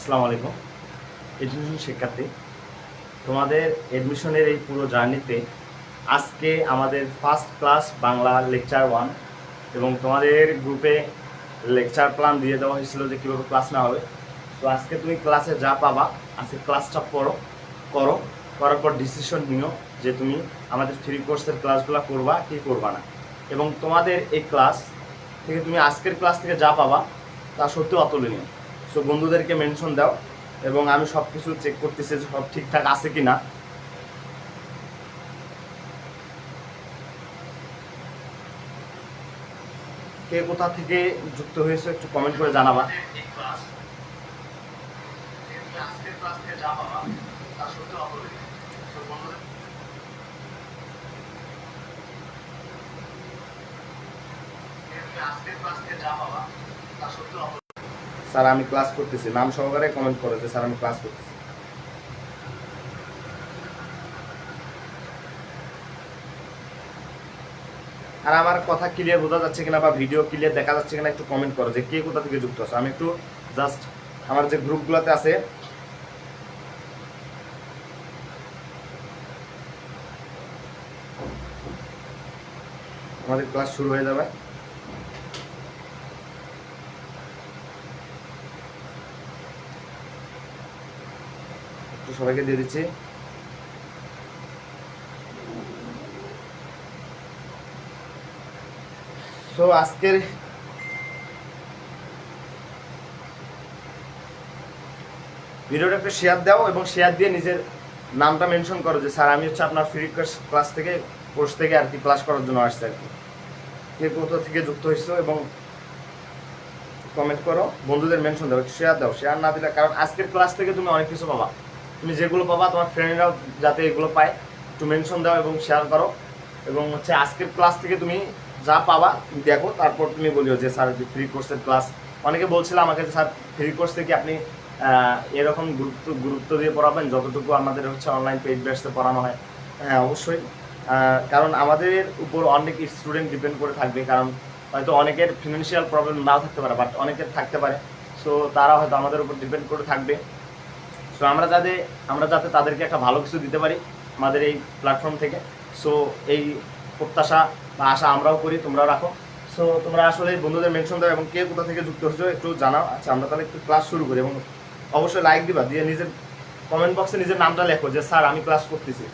আসসালামু আলাইকুম এডুকেশন শিক্ষার্থী, তোমাদের এডমিশনের এই পুরো জার্নিতে আজকে আমাদের ফার্স্ট ক্লাস বাংলা লেকচার 1 এবং তোমাদের গ্রুপে লেকচার প্ল্যান দিয়ে দেওয়া হয়েছিল যে কীভাবে ক্লাস না হবে। তো আজকে তুমি ক্লাসে যা পাবা আজকে ক্লাসটা করার পর ডিসিশন নিও যে তুমি আমাদের ফ্রি কোর্সের ক্লাসগুলো করবা কি করবা না। এবং তোমাদের এই ক্লাস থেকে তুমি আজকের ক্লাস থেকে যা পাবা তা সত্যি অতুলনীয়। সো বন্ধুদেরকে মেনশন দাও এবং আমি সব কিছু চেক করতেছি যে সব ঠিকঠাক আছে কি না। কে কোথা থেকে যুক্ত হয়েছে একটু কমেন্ট করে জানাবা। স্যার আমি ক্লাস করতেছি, নাম সহকারে কমেন্ট করে যে স্যার আমি ক্লাস করতেছি। আর আমার কথা ক্লিয়ার বোঝা যাচ্ছে কিনা বা ভিডিও ক্লিয়ার দেখা যাচ্ছে কিনা একটু কমেন্ট করো যে কে কোথা থেকে যুক্ত আছে। আমি একটু জাস্ট আমার যে গ্রুপগুলোতে আছে আমাদের ক্লাস শুরু হয়ে যাবে। একটু সবাইকে দিয়ে দিচ্ছি। তো আজকের ভিডিওটা একটু শেয়ার দাও এবং শেয়ার দিয়ে নিজের নামটা মেনশন করো যে স্যার আমি হচ্ছে আপনার ফ্রি ক্লাস থেকে কোর্স থেকে আর কি ক্লাস করার জন্য আসছে আর কি। কে কোথা থেকে যুক্ত হয়েছো এবং কমেন্ট করো, বন্ধুদের মেনশন দাও, শেয়ার দাও। শেয়ার না দিলে কারণ আজকের ক্লাস থেকে তুমি অনেক কিছু পাবা, তুমি যেগুলো পাবা তোমার ফ্রেন্ডরাও যাতে এগুলো পায় একটু মেনশন দাও এবং শেয়ার করো। এবং হচ্ছে আজকের ক্লাস থেকে তুমি যা পাবা দেখো, তারপর তুমি বলিও যে স্যার ফ্রি কোর্সের ক্লাস। অনেকে বলছিল আমাকে যে স্যার ফ্রি কোর্স থেকে আপনি এরকম গুরুত্ব দিয়ে পড়াবেন যতটুকু আমাদের হচ্ছে অনলাইন পেইড ব্যাচে পড়ানো হয়। হ্যাঁ অবশ্যই, কারণ আমাদের উপর অনেক স্টুডেন্ট ডিপেন্ড করে থাকবে, কারণ হয়তো অনেকের ফিনান্সিয়াল প্রবলেম নাও থাকতে পারে বাট অনেকের থাকতে পারে। সো তারা হয়তো আমাদের উপর ডিপেন্ড করে থাকবে। সো আমরা যাতে তাদেরকে একটা ভালো কিছু দিতে পারি আমাদের এই প্ল্যাটফর্ম থেকে। সো এই প্রত্যাশা বা আশা আমরাও করি, তোমরাও রাখো। সো তোমরা আসলে বন্ধুদের মেনশন দাও এবং কে কোথা থেকে যুক্ত হচ্ছ একটু জানাও। আচ্ছা আমরা তাহলে একটু ক্লাস শুরু করি এবং অবশ্যই লাইক দিবা, দিয়ে নিজের কমেন্ট বক্সে নিজের নামটা লেখো যে স্যার আমি ক্লাস করতেছি।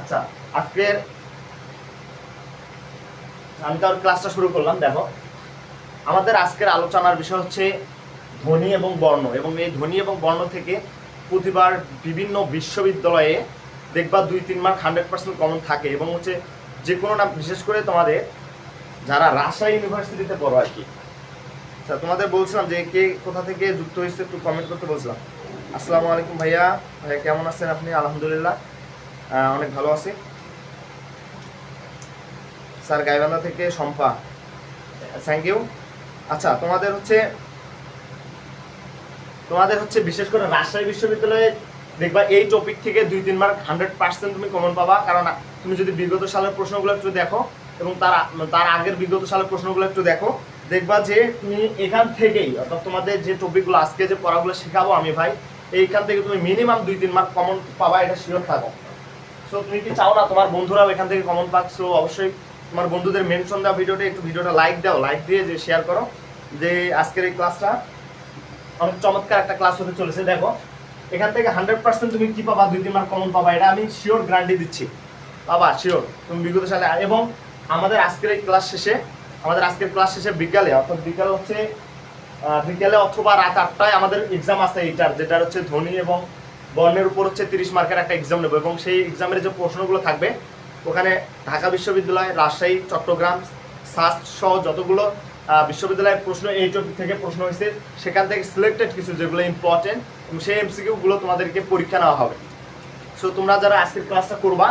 আচ্ছা আজকের আমি তো ক্লাসটা শুরু করলাম। দেখো আমাদের আজকের আলোচনার বিষয় হচ্ছে ধ্বনি এবং বর্ণ। এবং এই ধ্বনি এবং বর্ণ থেকে প্রতিবার বিভিন্ন বিশ্ববিদ্যালয়ে দেখবা 2-3 মার্ক 100% কমন থাকে। এবং হচ্ছে যে কোনো না, বিশেষ করে তোমাদের যারা রাজশাহী ইউনিভার্সিটিতে পড়ো আর কি। আচ্ছা তোমাদের বলছিলাম যে কে কোথা থেকে যুক্ত হয়েছে একটু কমেন্ট করতে বলছিলাম। আসসালামু আলাইকুম ভাইয়া, ভাইয়া কেমন আছেন আপনি? আলহামদুলিল্লাহ অনেক ভালো আছি। স্যার গাইবান্ধা থেকে শম্পা, থ্যাংক ইউ। আচ্ছা তোমাদের হচ্ছে বিশেষ করে রাজশাহী বিশ্ববিদ্যালয়ে দেখবা এই টপিক থেকে 2-3 মার্ক 100% তুমি কমন পাবা। কারণ তুমি যদি বিগত সালের প্রশ্নগুলো একটু দেখো এবং তার আগের বিগত সালের প্রশ্নগুলো একটু দেখো, দেখবা যে তুমি এখান থেকেই অর্থাৎ তোমাদের যে টপিকগুলো আজকে যে পড়াগুলো শেখাবো আমি ভাই, এইখান থেকে তুমি মিনিমাম 2-3 মার্ক কমন পাবা, এটা শিওর থাকো। সো তুমি কি চাও না তোমার বন্ধুরাও এখান থেকে কমন পাক? সো অবশ্যই তোমার বন্ধুদের মেনশন দাও ভিডিওটা, একটু ভিডিওটা লাইক দাও, লাইক দিয়ে যে শেয়ার করো যে আজকের এই ক্লাসটা অনেক চমৎকার একটা ক্লাস হতে চলেছে। দেখো এখান থেকে 100% তুমি কি পাবা, 2-3 মার্ক কমন পাবা, এটা আমি শিওর গ্যারান্টি দিচ্ছি বাবা, শিওর। তুমি বিগত সালে এবং আমাদের আজকের ক্লাস শেষে বিকালে অর্থাৎ বিকালে অথবা রাত 8টায় আমাদের এক্সাম আছে এইটার, যেটা হচ্ছে ধ্বনি এবং বর্ণের উপর হচ্ছে 30 মার্কের একটা এক্সাম নেবো। এবং সেই এক্সামের যে প্রশ্নগুলো থাকবে ওখানে ঢাকা বিশ্ববিদ্যালয়, রাজশাহী, চট্টগ্রাম, সাস্ট সহ যতগুলো বিশ্ববিদ্যালয়ের প্রশ্ন এই টপিক থেকে প্রশ্ন হয়েছে সেখান থেকে সিলেক্টেড কিছু যেগুলো ইম্পর্টেন্ট এবং সেই এমসিকিউগুলো তোমাদেরকে পরীক্ষা নেওয়া হবে। সো তোমরা যারা আজকের ক্লাসটা করবা,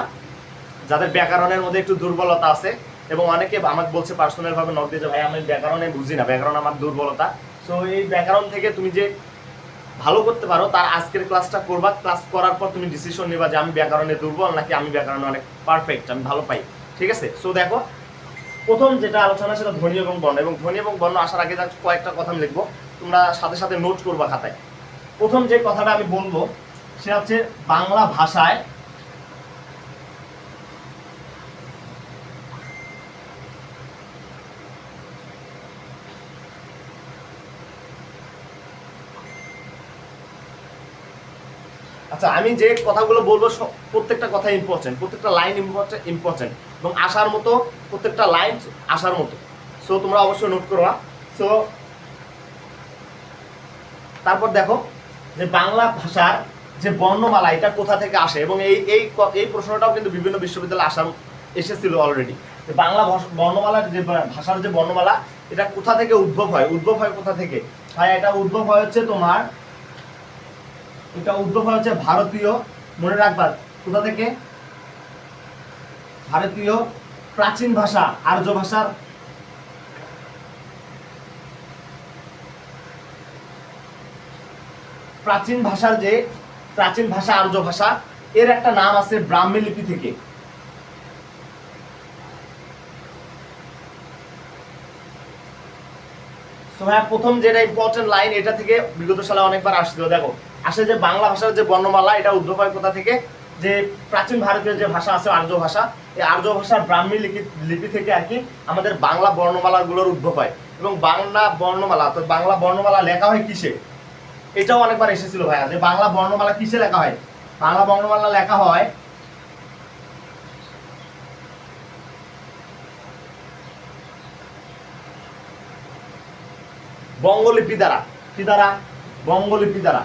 যাদের ব্যাকরণের মধ্যে একটু দুর্বলতা আছে এবং অনেকে আমাকে বলছে পার্সোনালভাবে নক দিয়ে যে ভাই আমি ব্যাকরণে বুঝি না, ব্যাকরণ আমার দুর্বলতা। সো এই ব্যাকরণ থেকে তুমি যে ভালো করতে পারো তার আজকের ক্লাসটা করবা। ক্লাস করার পর তুমি ডিসিশন নিবা যে আমি ব্যাকরণে দুর্বল নাকি আমি ব্যাকরণে অনেক পারফেক্ট, আমি ভালো পাই। ঠিক আছে? সো দেখো প্রথম যেটা আলোচনা সেটা ধ্বনি এবং বর্ণ, এবং ধ্বনি এবং বর্ণ আসার আগে কয়েকটা কথা আমি লিখবো, তোমরা সাথে সাথে নোট করবা খাতায়। প্রথম যে কথাটা আমি বলবো সেটা হচ্ছে বাংলা ভাষায় আচ্ছা, আমি যে কথাগুলো বলবো প্রত্যেকটা কথা ইম্পর্টেন্ট, প্রত্যেকটা লাইন ইম্পর্টেন্ট এবং আসার মতো, প্রত্যেকটা লাইন আসার মতো। সো তোমরা অবশ্যই নোট করবা। সো তারপর দেখো যে বাংলা ভাষার যে বর্ণমালা এটা কোথা থেকে আসে, এবং এই প্রশ্নটাও কিন্তু বিভিন্ন বিশ্ববিদ্যালয়ে এসেছিল অলরেডি, যে বাংলা বর্ণমালার যে ভাষার যে বর্ণমালা এটা কোথা থেকে উদ্ভব হয়, কোথা থেকে হয়? এটা উদ্ভব হয় হচ্ছে তোমার, এটা উদ্ভব হয় হচ্ছে ভারতীয়, মনে রাখবা কোথা থেকে, ভারতীয় প্রাচীন ভাষা আর্য ভাষার, প্রাচীন ভাষা আর্য ভাষা, এর একটা নাম আছে ব্রাহ্মী লিপি থেকে। প্রথম যেটা ইম্পর্টেন্ট লাইন, এটা থেকে বিগত সালে অনেকবার আসছিল। দেখো আসে যে বাংলা ভাষার যে বর্ণমালা এটা উদ্ভব হয় কোথা থেকে, যে প্রাচীন ভারতীয় যে ভাষা আছে আর্য ভাষা, এই আর্য ভাষার ব্রাহ্মী লিপি থেকে আর কি আমাদের বাংলা বর্ণমালাগুলোর উদ্ভব হয়। এবং বাংলা বর্ণমালা লেখা হয় কিসে, এটাও অনেকবার এসেছিল ভাইয়া, যে বাংলা বর্ণমালা কিসে লেখা হয়। বাংলা বর্ণমালা লেখা হয় বঙ্গলিপি দ্বারা। কি দ্বারা? বঙ্গলিপি দ্বারা।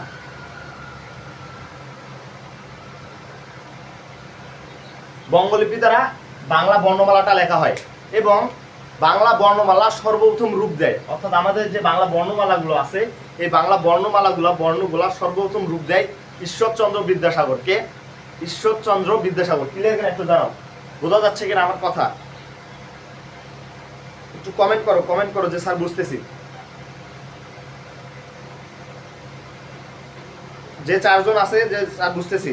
বঙ্গলিপি দ্বারা বাংলা বর্ণমালাটা লেখা হয়, এবং বাংলা বর্ণমালা সর্বপ্রথম রূপ দেয়, অর্থাৎ আমাদের যে বাংলা বর্ণমালাগুলো আছে এই বাংলা বর্ণগুলা সর্বপ্রথম রূপ দেয় ঈশ্বরচন্দ্র বিদ্যাসাগর। কে? ঈশ্বরচন্দ্র বিদ্যাসাগর। ক্লিয়ার কিনা একটু জানাও, বোঝা যাচ্ছে কিনা আমার কথা? একটু কমেন্ট করো যে স্যার বুঝতেছি। যে চারজন আছে যে স্যার বুঝতেছি,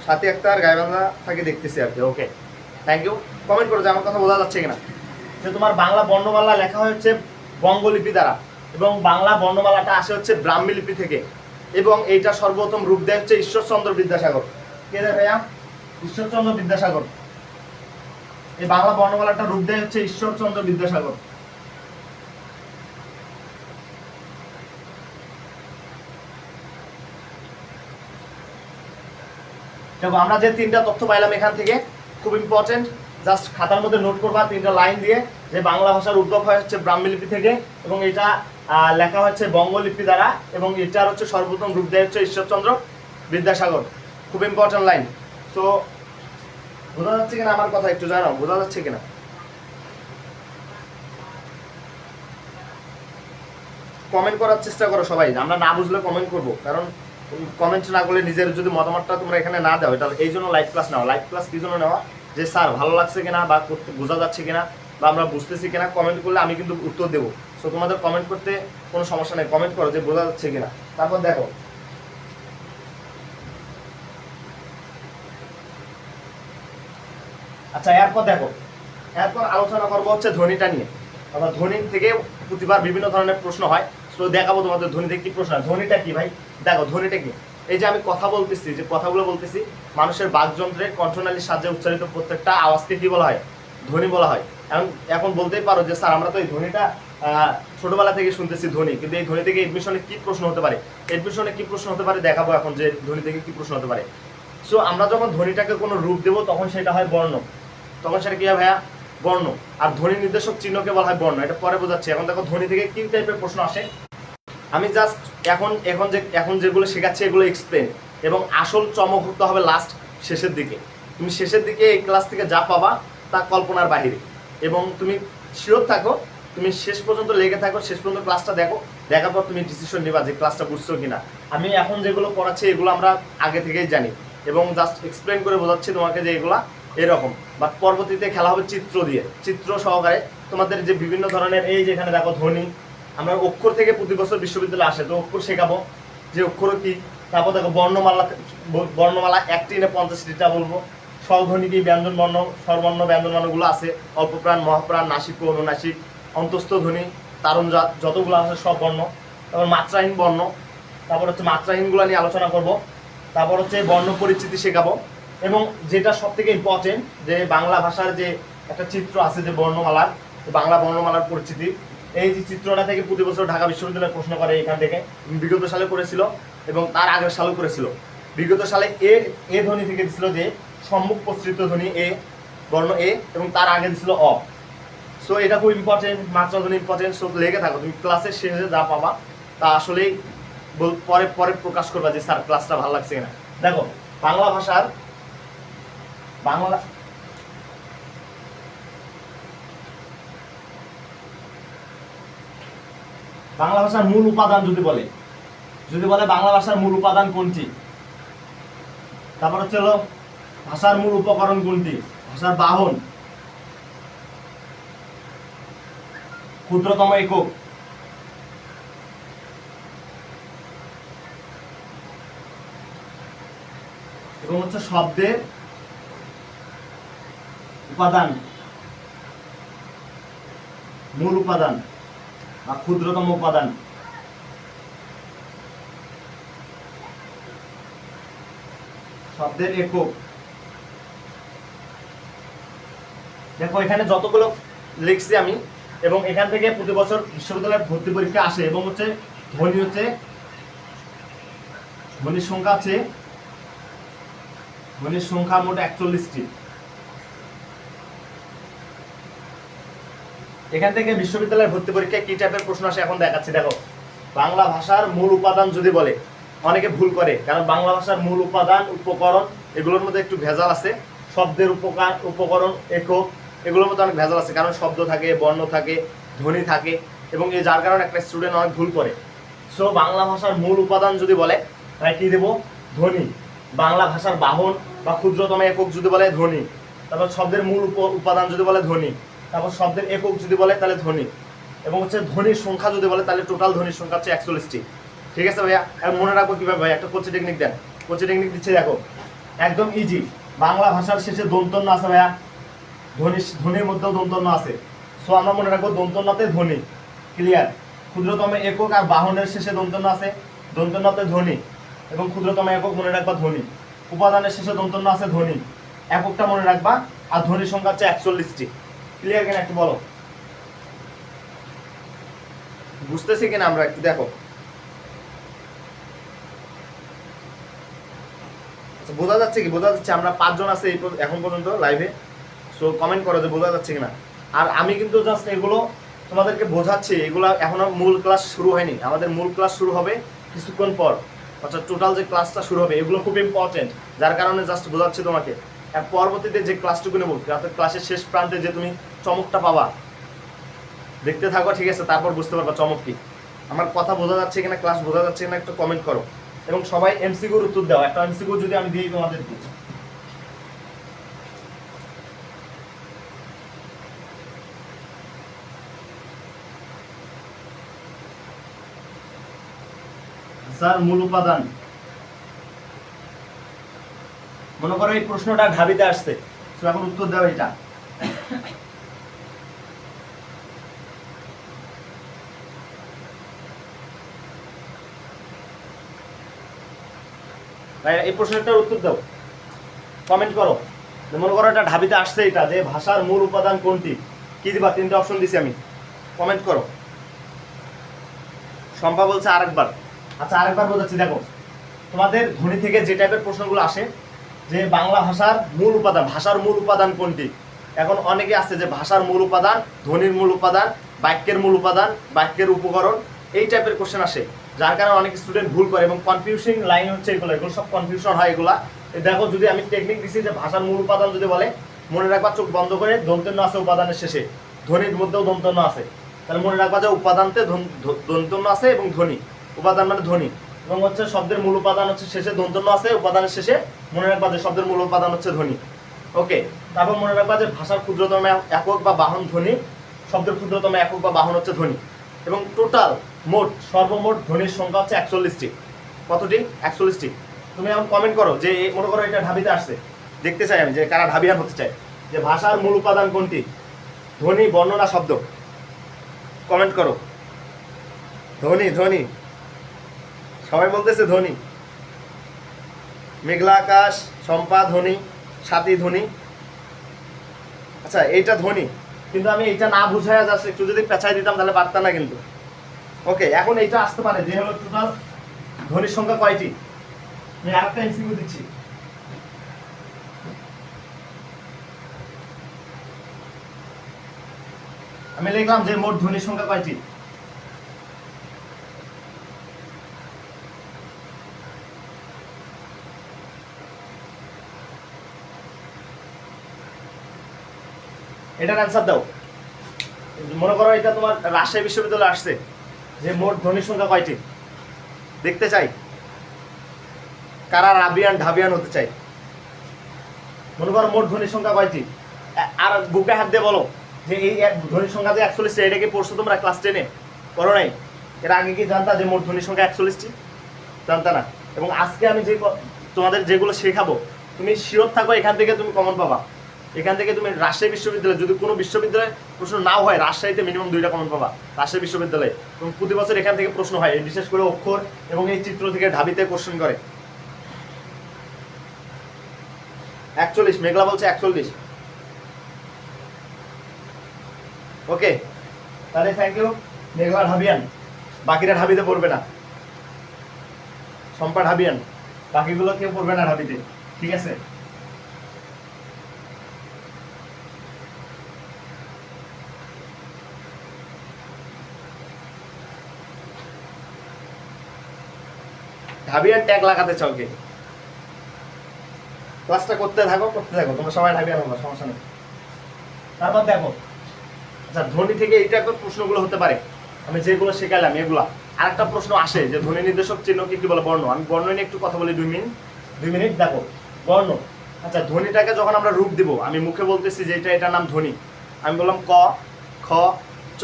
সাথী আক্তার, গাইবান্ধা থাকে দেখতেছি আর কি। ওকে, থ্যাংক ইউ। কমেন্ট করো যে আমার কথা বোঝা যাচ্ছে কিনা। যে তোমার বাংলা বর্ণমালা লেখা হচ্ছে বঙ্গলিপি দ্বারা, এবং বাংলা বর্ণমালাটা আসে হচ্ছে ব্রাহ্মী লিপি থেকে, এবং এইটা সর্বপ্রথম রূপ দেয় হচ্ছে ঈশ্বরচন্দ্র বিদ্যাসাগর। কে দেয় ভাইয়া? ঈশ্বরচন্দ্র বিদ্যাসাগর। এই বাংলা বর্ণমালাটা রূপ দেয় হচ্ছে ঈশ্বরচন্দ্র বিদ্যাসাগর। দেখো আমরা যে তিনটা তথ্য পাইলাম এখান থেকে, খুব ইম্পর্টেন্ট, জাস্ট খাতার মধ্যে নোট করবা তিনটা লাইন দিয়ে, যে বাংলা ভাষার উদ্ভব হয় হচ্ছে ব্রাহ্মী লিপি থেকে, এবং এটা লেখা হচ্ছে বঙ্গলিপি দ্বারা, এবং এটার হচ্ছে সর্বপ্রথম রূপ দেয় হচ্ছে ঈশ্বরচন্দ্র বিদ্যাসাগর। খুব ইম্পর্টেন্ট লাইন। সো বোঝা যাচ্ছে কিনা আমার কথা একটু জানাও, বোঝা যাচ্ছে কিনা? কমেন্ট করার চেষ্টা করো সবাই, আমরা না বুঝলে কমেন্ট করবো, কারণ কমেন্ট না করলে নিজের যদি মতামতটা তোমরা এখানে না দাও, এটা এই জন্য লাইভ ক্লাস নাও। লাইভ ক্লাস কি জন্য নেওয়া, যে স্যার ভালো লাগছে কিনা বা করতে বোঝা যাচ্ছে কিনা বা আমরা বুঝতেছি কিনা, কমেন্ট করলে আমি কিন্তু উত্তর দেবো। সো তোমাদের কমেন্ট করতে কোনো সমস্যা নেই, কমেন্ট করো যে বোঝা যাচ্ছে কিনা। তারপর দেখো আচ্ছা, এরপর আলোচনা করবো হচ্ছে ধ্বনিটা নিয়ে। অর্থাৎ ধ্বনি থেকে প্রতিবার বিভিন্ন ধরনের প্রশ্ন হয়। সো দেখাবো তোমাদের ধ্বনি থেকে কি প্রশ্ন হয়। ধ্বনিটা কি ভাই? দেখো ধ্বনিটা কি, এই যে আমি কথা বলতেছি, যে কথাগুলো বলতেছি, মানুষের বাকযন্ত্রের কণ্ঠনালীর সাহায্যে উচ্চারিত প্রত্যেকটা আওয়াজকে কি বলা হয়? ধ্বনি বলা হয়। এখন বলতেই পারো যে স্যার আমরা তো এই ধ্বনিটা ছোটবেলা থেকে শুনতেছি ধ্বনি, কিন্তু এই ধ্বনি থেকে এডমিশনে কি প্রশ্ন হতে পারে, দেখাবো এখন যে ধ্বনি থেকে কি প্রশ্ন হতে পারে। সো আমরা যখন ধ্বনিটাকে কোনো রূপ দেবো তখন সেটা হয় বর্ণ, তখন সেটা কি হয় ভাইয়া? বর্ণ। আর ধ্বনি নির্দেশক চিহ্নকে বলা হয় বর্ণ। এটা পরে বোঝাচ্ছি। এখন দেখো ধ্বনি থেকে কি টাইপের প্রশ্ন আসে, আমি জাস্ট এখন যেগুলো শেখাচ্ছি এগুলো এক্সপ্লেন, এবং আসল চমক হতে হবে লাস্ট শেষের দিকে। তুমি শেষের দিকে এই ক্লাস থেকে যা পাবা তা কল্পনার বাহিরে, এবং তুমি শিওর থাকো, তুমি শেষ পর্যন্ত লেগে থাকো, শেষ পর্যন্ত ক্লাসটা দেখো, দেখার পর তুমি ডিসিশন নিবা যে ক্লাসটা বুঝছো কিনা। আমি এখন যেগুলো পড়াচ্ছি এগুলো আমরা আগে থেকেই জানি, এবং জাস্ট এক্সপ্লেন করে বোঝাচ্ছি তোমাকে যে এগুলা এরকম। বাট পরবর্তীতে খেলা হবে চিত্র সহকারে তোমাদের, যে বিভিন্ন ধরনের, এই যেখানে দেখো ধ্বনি, আমরা অক্ষর থেকে প্রতি বছর বিশ্ববিদ্যালয়ে আসে, তো অক্ষর শেখাবো যে অক্ষর কি। তারপর দেখো বর্ণমালা 1 টেনে 50টা বলবো। স্বধ্বনিকী ব্যঞ্জন বর্ণ, স্বরবর্ণ, ব্যঞ্জন বর্ণগুলো আছে, অল্পপ্রাণ, মহাপ্রাণ, নাসিক, অনুনাসিক, অন্তস্থ ধ্বনি, তারণজাত, যতগুলো আছে সব বর্ণ। তারপর মাত্রাহীন বর্ণ, তারপর হচ্ছে মাত্রাহীনগুলো নিয়ে আলোচনা করব। তারপর হচ্ছে বর্ণ পরিচিতি শেখাবো। এবং যেটা সব থেকে ইম্পর্টেন্ট, যে বাংলা ভাষার যে একটা চিত্র আছে যে বর্ণমালার, বাংলা বর্ণমালার পরিচিতি, এই যে চিত্রটা থেকে প্রতি বছর ঢাকা বিশ্ববিদ্যালয়ে প্রশ্ন করে এখান থেকে, বিগত সালে করেছিল এবং তার আগের সালেও করেছিল। বিগত সালে এ ধ্বনি থেকে দিছিল যে সম্মুখ প্রসৃত ধ্বনি এ, বর্ণ এ, এবং তার আগে দিছিল অ। সো এটা খুব ইম্পর্টেন্ট, মাত্রা ধ্বনি ইম্পর্টেন্ট। সো লেগে থাকো, তুমি ক্লাসের শেষে যা পাবা তা আসলেই পরে পরে প্রকাশ করবা যে স্যার ক্লাসটা ভালো লাগছে কিনা। দেখো বাংলা ভাষার বাংলা ভাষার মূল উপাদান যদি বলে বাংলা ভাষার মূল উপাদান কোনটি, তারপর হচ্ছে হলো ভাষার মূল উপকরণ কোনটি, ভাষার বাহন, ক্ষুদ্রতম একক, এবং হচ্ছে শব্দের উপাদান, মূল উপাদান বা ক্ষুদ্রতম উপাদান। শব্দের একক। দেখো এখানে যতগুলো লিখছি আমি, এবং এখান থেকে প্রতি বছর বিশ্ববিদ্যালয়ের ভর্তি পরীক্ষা আসে, এবং হচ্ছে ধ্বনির সংখ্যা মোট 41টি। এখান থেকে বিশ্ববিদ্যালয়ের ভর্তি পরীক্ষায় কি টাইপের প্রশ্ন আসে এখন দেখাচ্ছি। দেখো বাংলা ভাষার মূল উপাদান যদি বলে, অনেকে ভুল করে, কারণ বাংলা ভাষার মূল উপাদান, উপকরণ, এগুলোর মধ্যে একটু ভেজাল আছে। শব্দের উপকরণ, একক, এগুলোর মধ্যে অনেক ভেজাল আছে, কারণ শব্দ থাকে, বর্ণ থাকে, ধ্বনি থাকে, এবং এই যার কারণে একটা স্টুডেন্ট অনেক ভুল করে। সো বাংলা ভাষার মূল উপাদান যদি বলে তাহলে কি দেবো, ধ্বনি। বাংলা ভাষার বাহন বা ক্ষুদ্রতম একক যদি বলে ধ্বনি। তারপর শব্দের মূল উপাদান যদি বলে ধ্বনি। তারপর শব্দের একক যদি বলে তাহলে ধ্বনি। এবং হচ্ছে ধ্বনির সংখ্যা যদি বলে তাহলে টোটাল ধ্বনির সংখ্যা হচ্ছে 41টি। ঠিক আছে ভাইয়া? আর মনে রাখবো কিভাবে ভাই, একটা কোচি টেকনিক দেন। কোচি টেকনিক দিচ্ছে দেখো, একদম ইজি। বাংলা ভাষার শেষে দন্তন্য আছে ভাইয়া, ধ্বনির মধ্যেও দন্তন্য আছে। সো আমরা মনে রাখবো দন্তন্যতে ধ্বনি। ক্লিয়ার? ক্ষুদ্রতম একক আর বাহনের শেষে দন্তন্য আছে, দন্তন্যতে ধ্বনি, এবং ক্ষুদ্রতম একক মনে রাখবা ধ্বনি। উপাদানের শেষে দন্তন্য আছে ধ্বনি, এককটা মনে রাখবা, আর ধ্বনির সংখ্যা হচ্ছে 41টি। ক্লিয়ার কিনা একটু বলো, বুঝতেছি কিনা আমরা, একটু দেখো। আচ্ছা বোঝা যাচ্ছে কি? বোঝা যাচ্ছে। আমরা 5 জন আছে এখন পর্যন্ত লাইভে। সো কমেন্ট করো যে বোঝা যাচ্ছে কিনা। আর আমি কিন্তু জাস্ট এগুলো তোমাদেরকে বোঝাচ্ছি, এগুলো এখনো মূল ক্লাস শুরু হয়নি। আমাদের মূল ক্লাস শুরু হবে কিছুক্ষণ পর, অর্থাৎ টোটাল যে ক্লাসটা শুরু হবে, এগুলো খুব ইম্পর্টেন্ট, যার কারণে জাস্ট বোঝাচ্ছি তোমাকে। আর পরবর্তীতে যে ক্লাসটুকু নেব, অর্থাৎ ক্লাসের শেষ প্রান্তে যে তুমি চমকটা পাবা, দেখতে থাকো, ঠিক আছে? তারপর বুঝতে পারবা চমক কি। আমার কথা বোঝা যাচ্ছে কিনা, ক্লাস বোঝা যাচ্ছে কিনা একটু কমেন্ট করো। এবং সবাই এমসিকিউর উত্তর দাও। একটা এমসিকিউ যদি আমি দিই তোমাদেরকে, স্যার মূল উপাদান, মনে করো এই প্রশ্নটা ঢাবিতে আসছে, তো এখন উত্তর দাও এটা। এই প্রশ্নটার উত্তর দাও, কমেন্ট করো। মনে করো এটা ঢাবিতে আসছে, এটা যে ভাষার মূল উপাদান কোনটি, কি দিবা? 3টে অপশন দিছি আমি, কমেন্ট করো। শম্পা বলছে আরেকবার। আচ্ছা আরেকবার বোঝাচ্ছি। দেখো তোমাদের ধ্বনি থেকে যে টাইপের প্রশ্নগুলো আসে, যে বাংলা ভাষার মূল উপাদান, ভাষার মূল উপাদান কোনটি। এখন অনেকে আছে যে ভাষার মূল উপাদান, ধ্বনির মূল উপাদান, বাক্যের মূল উপাদান, বাক্যের উপকরণ, এই টাইপের কোশ্চেন আসে, যার কারণে অনেক স্টুডেন্ট ভুল করে এবং কনফিউশন লাইন হচ্ছে এগুলো সব কনফিউশন হয় এগুলা। দেখো যদি আমি টেকনিক দিচ্ছি যে ভাষার মূল উপাদান যদি বলে, মনে রাখবা চোখ বন্ধ করে দন্তন্য আছে উপাদানের শেষে, ধ্বনির মধ্যেও দন্তন্য আছে, তাহলে মনে রাখবা যে উপাদানতে দন্তন্য আছে এবং ধ্বনি, উপাদান মানে ধ্বনি, এবং হচ্ছে শব্দের মূল উপাদান হচ্ছে শেষে দন্তন্য আছে, উপাদানের শেষে মনে রাখবা যে শব্দের মূল উপাদান হচ্ছে ধ্বনি। ওকে, তারপর মনে রাখবা যে ভাষার ক্ষুদ্রতম একক বা বাহন ধ্বনি, শব্দের ক্ষুদ্রতম একক বা বাহন হচ্ছে ধ্বনি, এবং টোটাল সর্বমোট ধ্বনির সংখ্যা হচ্ছে 41টি। কতটি? 41টি। তুমি এখন কমেন্ট করো যে মনে করো এটা ঢাবিতে আসছে, দেখতে চাই আমি যে কারা ঢাবিয়ান হতে চাই। যে ভাষার মূল উপাদান কোনটি? ধ্বনি, বর্ণ না শব্দ? কমেন্ট করো। ধ্বনি, ধ্বনি, সবাই বলতেছে ধ্বনি। মেঘলা আকাশ, শম্পা ধ্বনি, সাথী ধ্বনি। আচ্ছা এইটা ধ্বনি, কিন্তু আমি এইটা না বুঝাইয়া যাচ্ছে একটু যদি পেঁচাই দিতাম তাহলে পারতাম না কিন্তু। ওকে, এখন এইটা আসতে পারে যে হলো টোটাল ধ্বনির সংখ্যা কয়টি? আমি আরেকটা এমসিকিউ দিচ্ছি। আমি লিখলাম যে মোট ধ্বনির সংখ্যা কয়টি? এটার অ্যান্সার দাও। মনে করো এটা তোমার রাজশাহী বিশ্ববিদ্যালয়ে আসছে যে মোট ধ্বনির সংখ্যা কয়টি? দেখতে চাই কারা রাবিয়ান ঢাবিয়ান হতে চাই। মনে করো মোট ধ্বনির সংখ্যা কয়টি? আর বুকে হাত দিয়ে বলো যে এই ধ্বনির সংখ্যা যে 41টি, এটা কি পড়ছো তোমরা ক্লাস 10-এ? করো নাই? এর আগে কি জানতা যে মোট ধ্বনির সংখ্যা 41টি? জানতা না। এবং আজকে আমি যে তোমাদের যেগুলো শেখাবো, তুমি শিওর থাকো এখান থেকে তুমি কমন পাবা। এখান থেকে তুমি রাজশাহী বিশ্ববিদ্যালয়ে যদি কোনো বিশ্ববিদ্যালয়ে প্রশ্ন নাও হয়, রাজশাহীতে মিনিমাম 2টা কমন পাবা রাজশাহী বিশ্ববিদ্যালয়ে। এবং প্রতি বছর এখান থেকে প্রশ্ন হয়, বিশেষ করে অক্ষর এবং এই চিত্র থেকে ঢাবিতে কোশ্চেন করে। 41, মেঘলা বলছে 41। ওকে, তাহলে থ্যাংক ইউ। মেঘলা ঢাবিয়ান, বাকিরা ঢাবিতে পড়বে না। শম্পা ঢাবিয়ান, বাকিগুলো কেউ পড়বে না ঢাবিতে, ঠিক আছে? ঢাবিয়ান ট্যাগ লাগাতে চাও কে? ক্লাসটা করতে থাকো, তোমরা সবাই ঢাবিয়ান হবো, সমস্যা নেই। তারপর দেখো, আচ্ছা ধ্বনি থেকে এইটা একটা প্রশ্নগুলো হতে পারে, আমি যেগুলো শেখালাম এগুলা। আরেকটা প্রশ্ন আসে যে ধ্বনি নির্দেশক চিহ্নকে কি বলে? বর্ণ। আমি বর্ণ নিয়ে একটু কথা বলি 2 মিনিট। দেখো বর্ণ, আচ্ছা ধ্বনিটাকে যখন আমরা রূপ দিব, আমি মুখে বলতেছি যে এটার নাম ধ্বনি। আমি বললাম ক, খ, চ,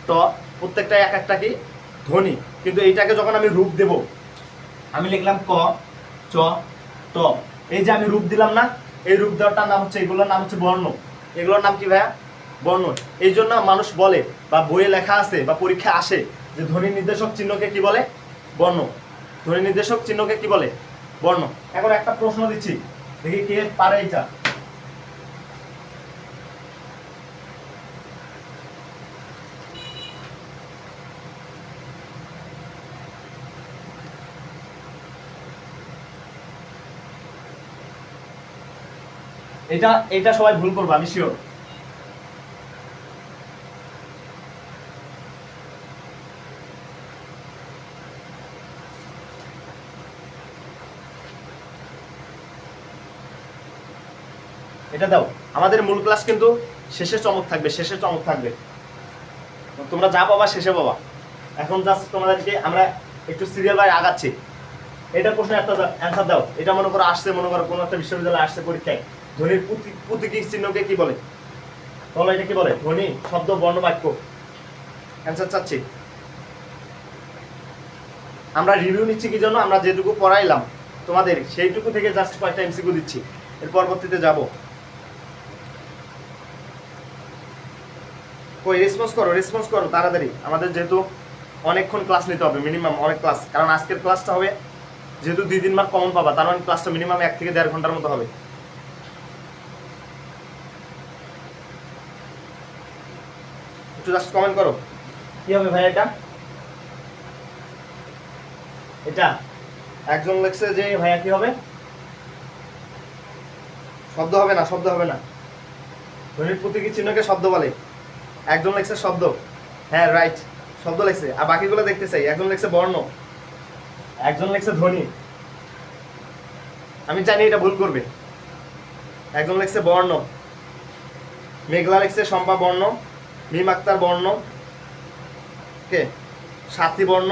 ট, প্রত্যেকটা এক একটা কি ধ্বনি। কিন্তু এইটাকে যখন আমি রূপ দেব, আমি লিখলাম ক, চ, ট। এই যে আমি রূপ দিলাম না, এই রূপ দেওয়াটার নাম হচ্ছে, এগুলোর নাম হচ্ছে বর্ণ। এগুলোর নাম কি ভাইয়া? বর্ণ। এই জন্য মানুষ বলে বা বইয়ে লেখা আছে বা পরীক্ষা আসে যে ধ্বনি নির্দেশক চিহ্নকে কি বলে? বর্ণ। ধ্বনি নির্দেশক চিহ্নকে কি বলে? বর্ণ। এখন একটা প্রশ্ন দিচ্ছি, দেখি কে পারে এটা। এটা সবাই ভুল করবে, আমি শিওর। এটা দাও। আমাদের মূল ক্লাস কিন্তু শেষে চমক থাকবে, শেষে চমক থাকবে। তোমরা যা পাবা শেষে পাবা। এখন জাস্ট তোমাদেরকে আমরা একটু সিরিয়াল বাই আগাচ্ছি। এটা প্রশ্ন একটা অ্যান্সার দাও। এটা মনে করো আসছে, মনে করো কোনো একটা বিশ্ববিদ্যালয়ে আসছে পরীক্ষায়, ধ্বনির প্রতীকী চিহ্নকে কি বলে? বলো এটা কি বলে? ধ্বনি, শব্দ, বর্ণ, বাক্য? অ্যান্সার চাচ্ছি। আমরা রিভিউ নিচ্ছি কি জন্য? আমরা যেটুকু পড়াইলাম তোমাদের সেইটুকু থেকে জাস্ট কয়েকটা এমসিকিউ দিচ্ছি, এর পরবর্তীতে যাব। কই রেসপন্স করো তাড়াতাড়ি। আমাদের যেহেতু অনেকক্ষণ ক্লাস নিতে হবে, মিনিমাম অনেক ক্লাস, কারণ আজকের ক্লাসটা হবে যেহেতু 2 মার্ক কমন পাবা, তার মানে ক্লাসটা মিনিমাম 1 থেকে 1.5 ঘন্টার মতো হবে। একটু জাস্ট কমেন্ট করো কি হবে ভাই। এটা একজন লেখছে যে ভাইয়া কি হবে? শব্দ হবে না, ধ্বনির প্রতীকী চিহ্নকে শব্দ বলে। একজন লেখছে শব্দ, হ্যাঁ রাইট, শব্দ লেখছে। আর বাকিগুলো দেখতে চাই। একজন লেখছে বর্ণ, একজন লেখছে ধ্বনি। আমি জানি এটা ভুল করবে। একজন লেখছে বর্ণ, মেঘলা লেখছে শম্পা বর্ণ, মিম আক্তার বর্ণ, কে সাথী বর্ণ,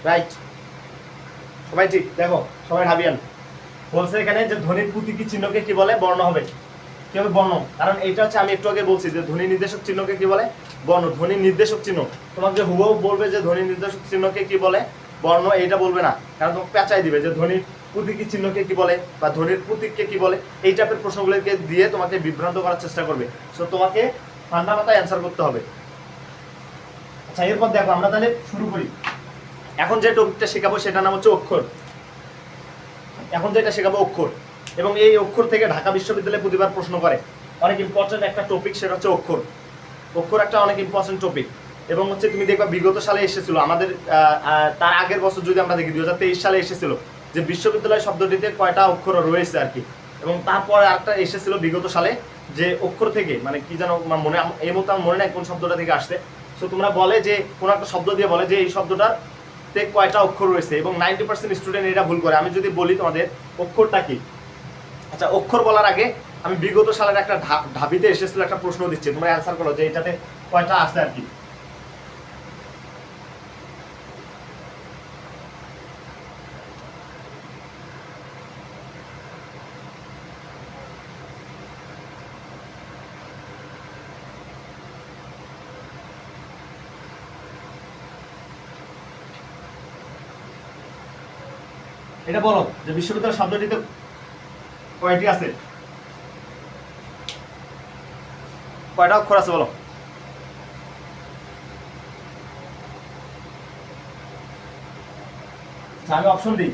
রাইট, সবাই ঠিক। দেখো সবাই ঢাবিয়ান বলছে এখানে যে ধ্বনির প্রতীকী চিহ্নকে কি বলে? বর্ণ হবে। কি হবে? বর্ণ। কারণ এটা হচ্ছে, আমি একটু আগে বলছি যে ধ্বনি নির্দেশক চিহ্নকে কি বলে? বর্ণ। ধ্বনি নির্দেশক চিহ্ন তোমাকে হুবহু বলবে যে ধ্বনি নির্দেশক চিহ্নকে কি বলে? বর্ণ। এইটা বলবে না, কারণ তোমাকে পেঁচাই দিবে যে ধ্বনির প্রতীকী চিহ্নকে কি বলে বা ধ্বনির প্রতীককে কি বলে, এই টাইপের প্রশ্নগুলোকে দিয়ে তোমাকে বিভ্রান্ত করার চেষ্টা করবে। সো তোমাকে ঠান্ডা মাথায় অ্যান্সার করতে হবে। আচ্ছা, এরপর দেখো আমরা তাহলে শুরু করি। এখন যে টপিকটা শেখাবো সেটার নাম হচ্ছে অক্ষর। এখন যেটা শেখাবো অক্ষর, এবং এই অক্ষর থেকে ঢাকা বিশ্ববিদ্যালয়ে প্রতিবার প্রশ্ন করে। অনেক ইম্পর্টেন্ট একটা টপিক, সেটা হচ্ছে অক্ষর। অক্ষর একটা অনেক ইম্পর্টেন্ট টপিক, এবং হচ্ছে তুমি দেখবা বিগত সালে এসেছিল আমাদের, তার আগের বছর যদি আমরা দেখি 2023 সালে এসেছিল যে বিশ্ববিদ্যালয় শব্দটিতে কয়টা অক্ষর রয়েছে আর কি। এবং তারপরে আরেকটা এসেছিল বিগত সালে যে অক্ষর থেকে মানে কি যেন মনে, এই মতো আমার মনে নাই কোন শব্দটা থেকে আসছে। সো তোমরা বলে যে কোনো একটা শব্দ দিয়ে বলে যে এই শব্দটার তে কয়টা অক্ষর রয়েছে, এবং 90% স্টুডেন্ট এটা ভুল করে। আমি যদি বলি তোমাদের অক্ষরটা কি, আচ্ছা অক্ষর বলার আগে আমি বিগত সালের একটা ঢাবিতে এসেছিল একটা প্রশ্ন দিচ্ছি, তোমরা অ্যান্সার করো যে এটাতে কয়টা আছে আর কি। এটা বলো যে বিশ্ববিদ্যালয় শব্দটিতে কয়টি আছে, কয়টা অক্ষর আছে বলো। আমি অপশন দিই।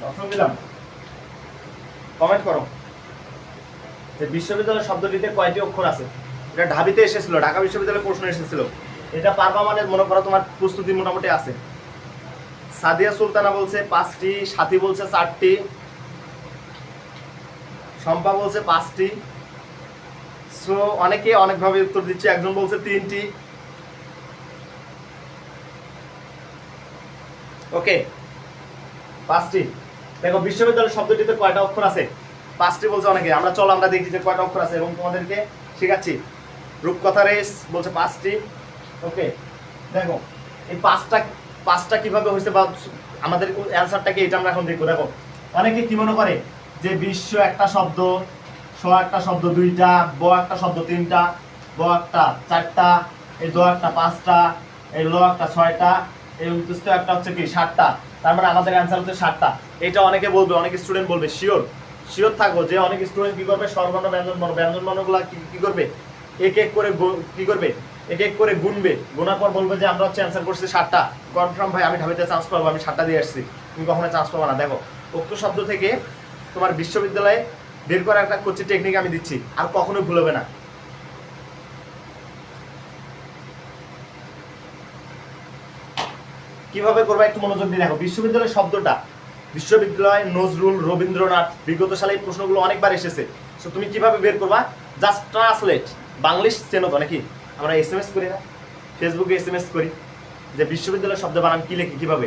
অপশন দিলাম, কমেন্ট করো যে বিশ্ববিদ্যালয় শব্দটিতে কয়টি অক্ষর আছে। এটা ঢাবিতে এসেছিল, ঢাকা বিশ্ববিদ্যালয়ে প্রশ্ন এসেছিল। এটা পারবা মানে মনে করো তোমার প্রস্তুতি মোটামুটি আছে। সাদিয়া সুলতানা বলছে 5টি, সাথী বলছে 4টি, শম্পা বলছে 5টি। সো অনেকে অনেকভাবে উত্তর দিচ্ছে, একজন বলছে 3টি। ওকে, 5টি। দেখো বিশ্ববিদ্যালয় শব্দটিতে কয়টা অক্ষর আছে, 5টি বলছে অনেকে। আমরা চলো আমরা দেখি যে কয়টা অক্ষর আছে এবং তোমাদেরকে শেখাচ্ছি। রূপকথা রেস বলছে 5টি। ওকে, দেখো এই পাঁচটা কিভাবে হয়েছে বা আমাদের অ্যান্সারটা কি এটা আমরা এখন দেখবো। দেখো অনেকে কি মনে করে যে বিশ্ব একটা শব্দ, স একটা শব্দ 2টা, ব একটা শব্দ 3টা, ব একটা 4টা, এই দ একটা 5টা, এই ল একটা 6টা, এই উদ্দেশ্য একটা হচ্ছে কি 7টা। তার মানে আমাদের অ্যান্সার হচ্ছে 7টা। এটা অনেকে বলবে, অনেক স্টুডেন্ট বলবে, শিওর থাকো যে অনেক স্টুডেন্ট কি করবে, স্বরবর্ণ ব্যঞ্জনবর্ণগুলো কি করবে, এক এক করে কি করবে, এক এক করে গুনবে, গোনার পর বলবে যে আমরা হচ্ছে অ্যান্সার করছি 7টা। কনফার্ম ভাই, আমি ঢাবিতে চান্স পাবো, আমি 7টা দিয়ে আসছি। তুমি কখনো চান্স পাবো না। দেখো অক্ষর শব্দ থেকে তোমার বিশ্ববিদ্যালয়ে বের করার একটা কোচিং টেকনিক আমি দিচ্ছি, আর কখনোই ভুল হবে না। কিভাবে করবো একটু মনোযোগ দিয়ে দেখো। বিশ্ববিদ্যালয় শব্দটা, বিশ্ববিদ্যালয়, নজরুল, রবীন্দ্রনাথ, বিগত সালে এই প্রশ্নগুলো অনেকবার এসেছে। সো তুমি কিভাবে বের করবা, জাস্ট ট্রান্সলেট। বাংলিশ চেনো তো নাকি, আমরা SMS করি না, ফেসবুকে SMS করি যে বিশ্ববিদ্যালয় শব্দ বানান কি লিখি, কিভাবে,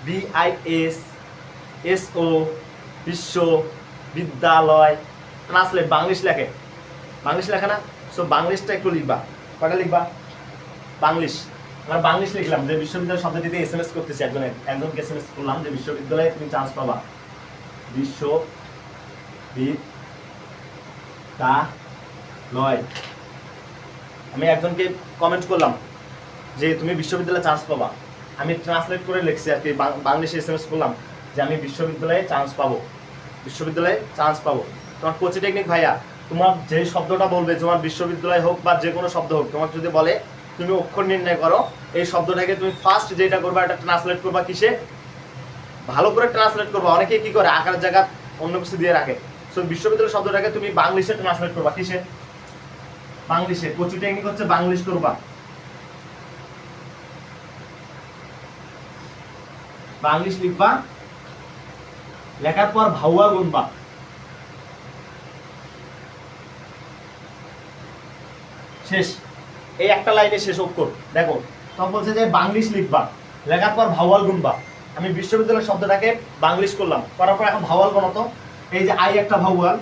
BISSO, বিশ্ব বিদ্যালয়, ট্রান্সলেট বাংলিশ লেখে, বাংলিশ লেখে না। সো বাংলিশটা একটু লিখবা, কয়টা লিখবা, বাংলিশ। আমরা বাংলিশ লিখলাম যে বিশ্ববিদ্যালয় শব্দটিতে SMS করতেছি, একজনকে SMS করলাম যে বিশ্ববিদ্যালয়ে তুমি চান্স পাবা, বিশ্ববিদ্যালয়। আমি একজনকে কমেন্ট করলাম যে তুমি বিশ্ববিদ্যালয়ে চান্স পাবা, আমি ট্রান্সলেট করে লিখছি আর কি, বাংলিশে SMS করলাম যে আমি বিশ্ববিদ্যালয়ে চান্স পাবো, বিশ্ববিদ্যালয়ে চান্স পাবো। তোমার কোচিং টেকনিক ভাইয়া, তোমার যে শব্দটা বলবে, তোমার বিশ্ববিদ্যালয় হোক বা যে কোনো শব্দ হোক, তোমাকে যদি বলে তুমি অক্ষর নির্ণয় করো, এই শব্দটাকে তুমি ফার্স্ট যেটা করবা এটা ট্রান্সলেট করবা কিসে, ভালো করে ট্রান্সলেট করবা। অনেকে কি করে আকার জায়গা অন্য কিছু দিয়ে রাখে। সো বিশ্ববিদ্যালয় শব্দটাকে তুমি বাংলিশে ট্রান্সলেট করবা, কিসে, বাংলিশে। কোচিং টেকনিক হচ্ছে বাংলিশ করবা, বাংলিশ লিখবা, লেখার পর ভাউয়া গুনবা, শেষ। এই একটা লাইনে শেষ অক্ষর। দেখো তখন বলছে যে বাংলিশ লিখবা, লেখার পর ভাওয়াল গুনবা। আমি বিশ্ববিদ্যালয় শব্দটাকে বাংলিশ করলাম, করার পর এখন ভাওয়াল বানাতো। এই যে আই একটা ভাওয়াল,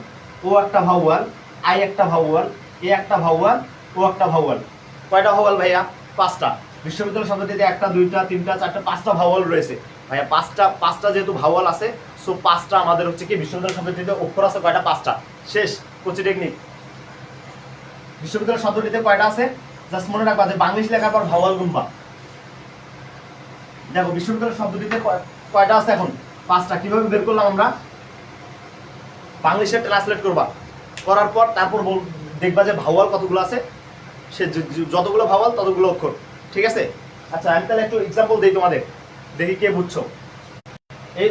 ও একটা ভাওয়াল, আই একটা ভাওয়াল, এ একটা ভাওয়াল, ও একটা ভাওয়াল। কয়টা ভাওয়াল ভাইয়া, 5টা। বিশ্ববিদ্যালয় শব্দটিতে একটা, দুইটা, তিনটা, চারটা, পাঁচটা ভাওয়াল রয়েছে। ভাইয়া পাঁচটা যেহেতু ভাওয়াল আছে, সো পাঁচটা আমাদের হচ্ছে কি বিশ্ববিদ্যালয় শব্দটিতে অক্ষর আছে কয়টা? পাঁচটা। শেষ কোচি টেকনিক। বিশ্ববিদ্যালয় শব্দটিতে কয়টা আছে? জাস্ট মনে রাখবা যে বাংলিশ লেখার পর ভাওয়াল গুনবা। দেখো বিশ্ববিদ্যালয় শব্দটিতে কয়টা আছে এখন? পাঁচটা। কিভাবে বের করলাম আমরা? বাংলিশে ট্রান্সলেট করবা, করার পর তারপর দেখবা যে ভাওয়াল কতগুলো আছে, সে যতগুলো ভাওয়াল ততগুলো অক্ষর। ঠিক আছে? আচ্ছা আমি তাহলে একটু এক্সাম্পল দিই তোমাদের, দেখি কে বুঝছো। এই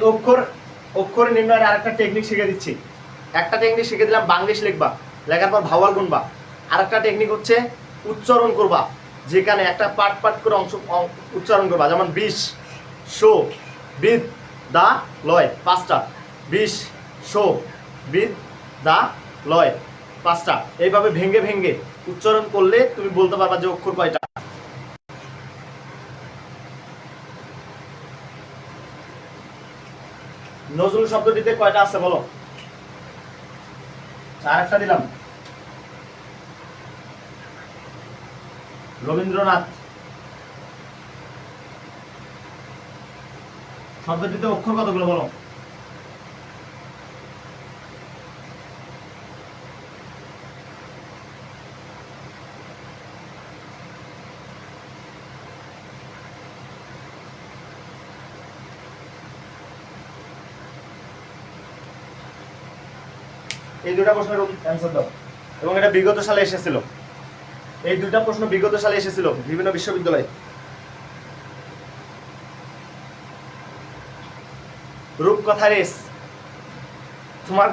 অক্ষর নির্ণয়ের আরেকটা টেকনিক শিখে দিচ্ছি। একটা টেকনিক শিখে দিলাম, বাংলিশ লিখবা, লেখার পর ভাওয়াল গুনবা। আরেকটা টেকনিক হচ্ছে উচ্চারণ করবা, যেখানে একটা পাট করে অংশ উচ্চারণ করবা, যেমন বিষ, শো, বিদ, দা, লয়, পাঁচটা। বিষ, শো, বিদ, দা, লয়, পাঁচটা। এইভাবে ভেঙ্গে ভেঙ্গে উচ্চারণ করলে তুমি বলতে পারবা যে অক্ষর কয়টা। নজরুল শব্দটিতে কয়টা আছে বলো? আরেকটা দিলাম, রবীন্দ্রনাথ শব্দটিতে অক্ষর কতগুলো বলো? এই দুটা প্রশ্নের অ্যান্সার দাও। এবং এটা বিগত সালে এসেছিল, এই দুটা প্রশ্ন বিগত সালে এসেছিল বিভিন্ন বিশ্ববিদ্যালয়ে। রূপকথা রেস, তোমার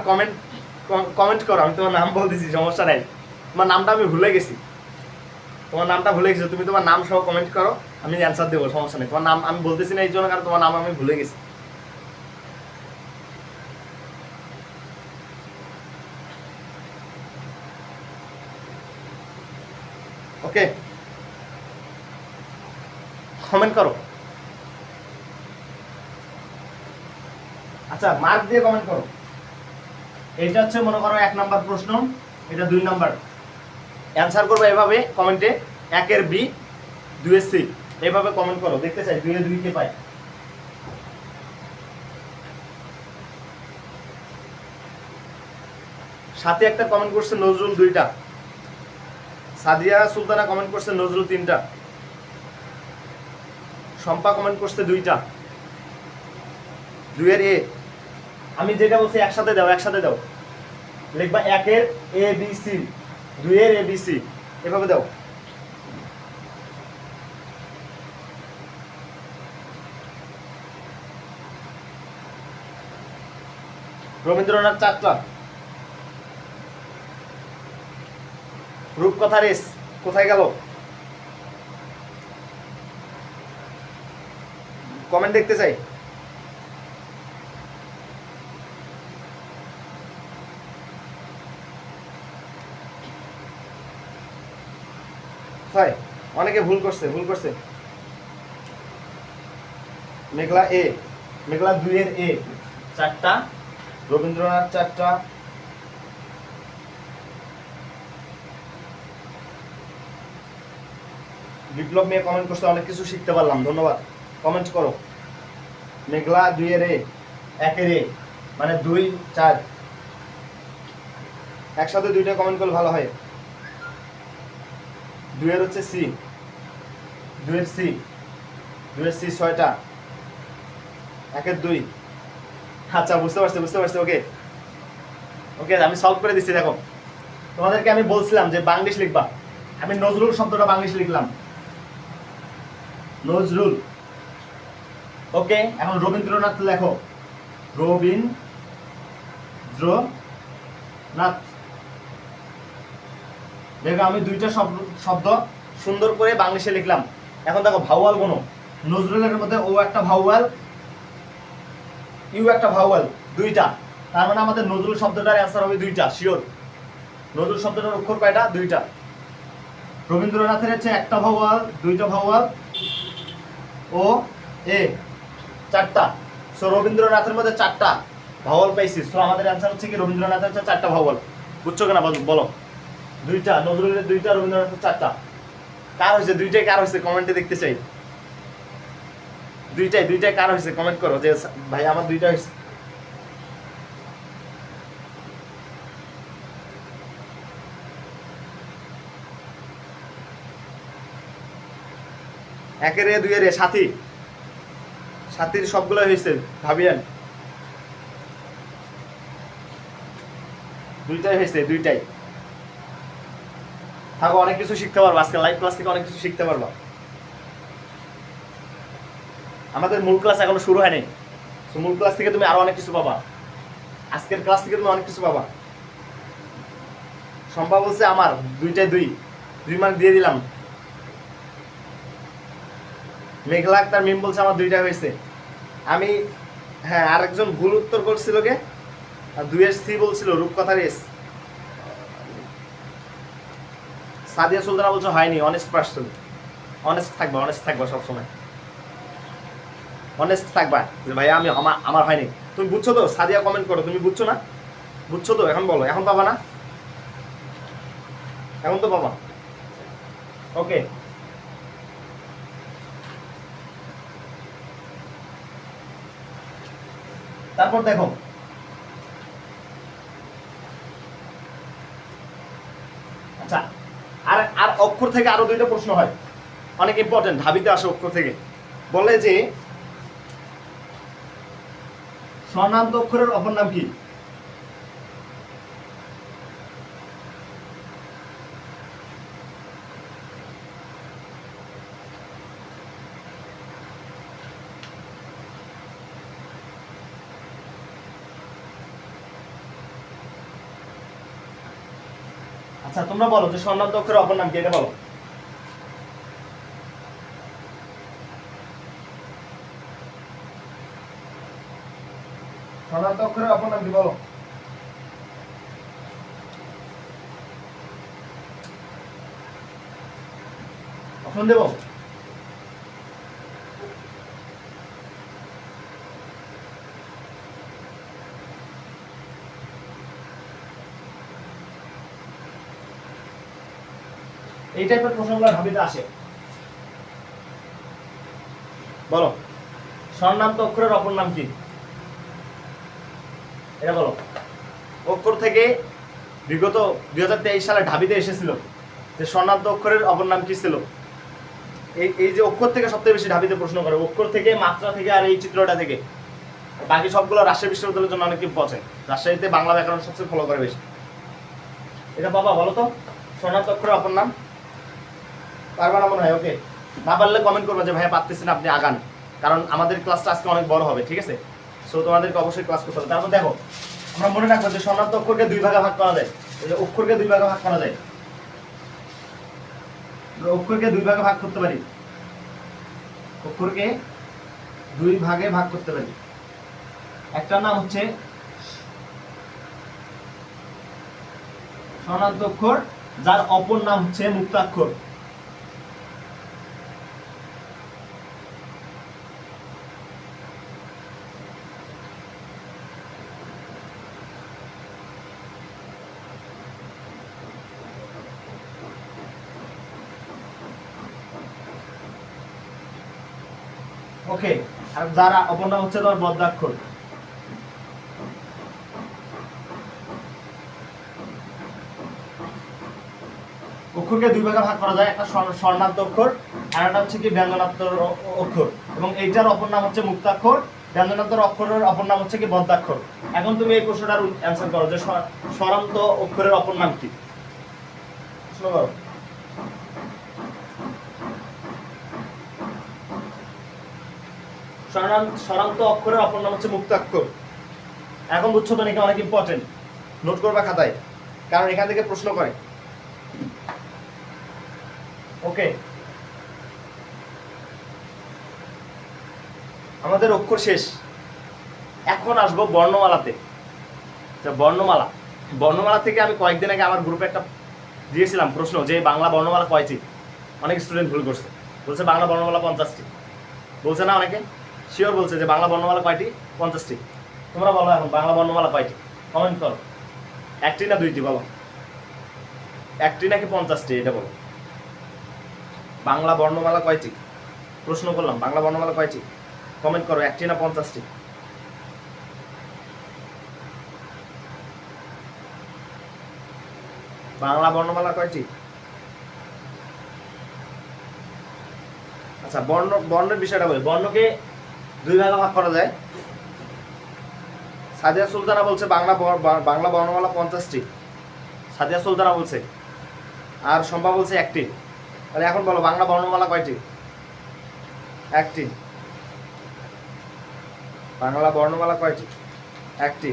কমেন্ট করো, আমি তোমার নাম বলতেছি, সমস্যা নাই। তোমার নামটা আমি ভুলে গেছি, তোমার নামটা ভুলে গেছি, তুমি তোমার নাম সহ কমেন্ট করো, আমি অ্যান্সার দেবো, সমস্যা নেই। তোমার নাম আমি বলতেছি না এই জন্য, কারণ তোমার নাম আমি ভুলে গেছি। ওকে, কমেন্ট করো। আচ্ছা মার্ক দিয়ে কমেন্ট করো। এইটা হচ্ছে মনে করো 1 নাম্বার প্রশ্ন, এটা 2 নাম্বার। অ্যান্সার করবে এভাবে কমেন্টে, 1 এর বি, 2 এর সি, এভাবে কমেন্ট করো, দেখতে চাই 2 এর 2 কে পায়। সাথে একটা কমেন্ট করছে নজরুল 2টা, সাদিয়া সুলতানা কমেন্ট করছে নজরুল 3টা, শম্পা কমেন্ট করছে 2টা। 2 এর এ, আমি যেটা বলছি একসাথে দাও, একসাথে দাও, লিখবা 1 এর এ বি সি, 2 এর এ বি সি, এভাবে দাও। রবীন্দ্রনাথ 4টা। রূপকথা রেস কোথায় গেল? কমেন্ট দেখতে চাই। অনেকে ভুল করছে। মেঘলা এ, মেঘলা 2 এর এ 4টা, রবীন্দ্রনাথ 4টা, বিপ্লব মেয়ে কমেন্ট করছে, অনেক কিছু শিখতে পারলাম, ধন্যবাদ। কমেন্ট করো। মেঘলা 2 এর এ, 1 এর এ, মানে 2 4, একসাথে 2টা কমেন্ট করলে ভালো হয়। 2 এর হচ্ছে সি, 2 এর সি, 2 এর সি 6টা, 1 এর 2। আচ্ছা বুঝতে পারছি। ওকে আমি সলভ করে দিচ্ছি। দেখো তোমাদেরকে আমি বলছিলাম যে বাংলিশ লিখবা, আমি নজরুল শব্দটা বাংলিশ লিখলাম, নজরুল। ওকে, এখন রবীন্দ্রনাথ লেখো, রবীন্দ্রনাথ। দেখো আমি 2টা শব্দ সুন্দর করে বাংলিশে লিখলাম। এখন দেখো ভাওয়াল গুনো, নজরুলের মধ্যে ও একটা ভাওয়াল, ইউ একটা ভাওয়াল, 2টা। তার মানে আমাদের নজরুল শব্দটার অ্যান্সার হবে 2টা, শিওর। নজরুল শব্দটার অক্ষর কয়টা? 2টা। রবীন্দ্রনাথের হচ্ছে একটা ভাওয়াল, 2টা ভাওয়াল, ও এ 4টা। সো রবীন্দ্রনাথের মধ্যে 4টা ভাওয়াল পাইছি, সো আমাদের অ্যান্সার হচ্ছে কি রবীন্দ্রনাথের হচ্ছে 4টা ভাওয়াল। বুঝছো কিনা বলো? 2টা, নজরুলের 2টা, রবীন্দ্রনাথের 4টা। কার হয়েছে? দুইটাই কার হয়েছে? কমেন্টে দেখতে চাই। দুইটাই কার হয়েছে? কমেন্ট করো যে ভাই আমার দুইটা হয়েছে। একের এ দুইয়ের এ সাথীর সবগুলো হয়েছে ভাবিয়ান। দুইটাই হয়েছে, দুইটাই। থাকো, অনেক কিছু শিখতে পারবো আজকে লাইভ ক্লাস থেকে, অনেক কিছু শিখতে পারবো। আমাদের মূল ক্লাস এখনো শুরু হয়নি, মূল ক্লাস থেকে তুমি আরো অনেক কিছু পাবা। আজকের ক্লাস থেকে তুমি অনেক কিছু পাবা। সম্ভব বলছে আমার দুইটাই দুই মার্ক দিয়ে দিলাম। মেঘলা আক্তার মিম বলছে আমার দুইটা হয়েছে। আমি হ্যাঁ, আরেকজন ভুল উত্তর করছিল কে, আর 2 বলছিল রূপকথার এস। সাদিয়া সুলতানা বলছে হয়নি। অনেস্ট পার্সন, অনেস্ট থাকবা সবসময়, অনেস্ট থাকবা যে ভাই আমি আমার হয়নি। তুমি বুঝছো তো? সাদিয়া কমেন্ট করো, তুমি বুঝছো না? বুঝছো তো? এখন বলো, এখন পাবা না? এখন তো পাবা। ওকে, তারপর দেখো, আচ্ছা আর আর অক্ষর থেকে আরো 2টা প্রশ্ন হয়, অনেক ইম্পর্টেন্ট, ঢাবিতে আসে অক্ষর থেকে। বলে যে স্বর্ণান্ত অক্ষরের অপর নাম কি? আচ্ছা তোমরা বলো যে স্বর্ণান্ত অক্ষরের অপর নাম কি, এটা বলো। স্বর্ণান্ত অক্ষরের অপর নাম কি বলো? অপশন দেবো? এই টাইপের প্রশ্নগুলো ঢাবিতে আসে। বলো স্বর্ণান্ত অক্ষরের অপর নাম কি, এটা বলো। অক্ষর থেকে বিগত 2023 সালে ঢাবিতে এসেছিল যে স্বর্ণান্ত অক্ষরের অপর নাম কি ছিল। এই যে অক্ষর থেকে সবথেকে বেশি ঢাবিতে প্রশ্ন করে, অক্ষর থেকে, মাত্রা থেকে, আর এই চিত্রটা থেকে। বাকি সবগুলো রাজশাহী বিশ্ববিদ্যালয়ের জন্য অনেক পৌঁছে। রাজশাহীতে বাংলা ব্যাকরণ সবচেয়ে ফলো করে বেশি। এটা বাবা বলো তো স্বর্ণান্ত অক্ষরের অপর নাম। পারবা না মনে হয়? ওকে, না পারলে কমেন্ট করবে যে ভাইয়া পারতেছি না, আপনি আগান, কারণ আমাদের ক্লাসটা আজকে অনেক বড় হবে, ঠিক আছে? সো তোমাদেরকে অবশ্যই ক্লাস করতে হবে। তারপর দেখো, আমরা মনে রাখবো যে স্বর্ণান্ত অক্ষরকে 2 ভাগে ভাগ করা যায়। অক্ষরকে 2 ভাগে ভাগ করা যায়, অক্ষরকে 2 ভাগে ভাগ করতে পারি, অক্ষরকে 2 ভাগে ভাগ করতে পারি। একটার নাম হচ্ছে স্বর্ণান্ত অক্ষর, যার অপর নাম হচ্ছে মুক্তাক্ষর। ওকে, আর যার অপর নাম হচ্ছে তোমার বদ্যাক্ষর। অক্ষরকে 2 ভাগে ভাগ করা যায়, একটা স্বর্ণান্ত অক্ষর আর একটা হচ্ছে কি ব্যঞ্জনাত্মক অক্ষর, এবং এইটার অপর নাম হচ্ছে মুক্তাক্ষর। ব্যঞ্জনাত্মক অক্ষরের অপর নাম হচ্ছে কি বদ্যাক্ষর। এখন তুমি এই প্রশ্নটার অ্যান্সার করো যে স্বরান্ত অক্ষরের অপর নাম কি। প্রশ্ন করো। স্বরান্ত অক্ষরের অপর নাম হচ্ছে মুক্তাক্ষর। এখন বুঝছো তো নাকি? অনেক ইম্পর্টেন্ট, নোট করবা খাতায়, কারণ এখান থেকে প্রশ্ন করে। ওকে, আমাদের অক্ষর শেষ, এখন আসবো বর্ণমালাতে। বর্ণমালা থেকে আমি কয়েকদিন আগে আমার গ্রুপে একটা দিয়েছিলাম প্রশ্ন যে বাংলা বর্ণমালা কয়টি। অনেক স্টুডেন্ট ভুল করছে, বলছে বাংলা বর্ণমালা 50টি। বলছে না অনেকে? শিওর বলছে যে বাংলা বর্ণমালা কয়টি? 50টি। তোমরা বলো এখন বাংলা বর্ণমালা কয়টি? কমেন্ট করো। 1টি না 2টি বলো, 1টি নাকি 50টি, এটা বলো। বাংলা বর্ণমালা কয়টি? প্রশ্ন করলাম, বাংলা বর্ণমালা কয়টি? কমেন্ট করো, 1টি না 50টি? বাংলা বর্ণমালা কয়টি? আচ্ছা, বর্ণের বিষয়টা বলি। বর্ণকে 2 ভাগে ভাগ করা যায়। সাদিয়া সুলতানা বলছে বাংলা বর্ণমালা 50টি। সাদিয়া সুলতানা বলছে, আর শম্পা বলছে 1টি। তাহলে এখন বলো বাংলা বর্ণমালা কয়টি? 1টি। বাংলা বর্ণমালা কয়টি? 1টি।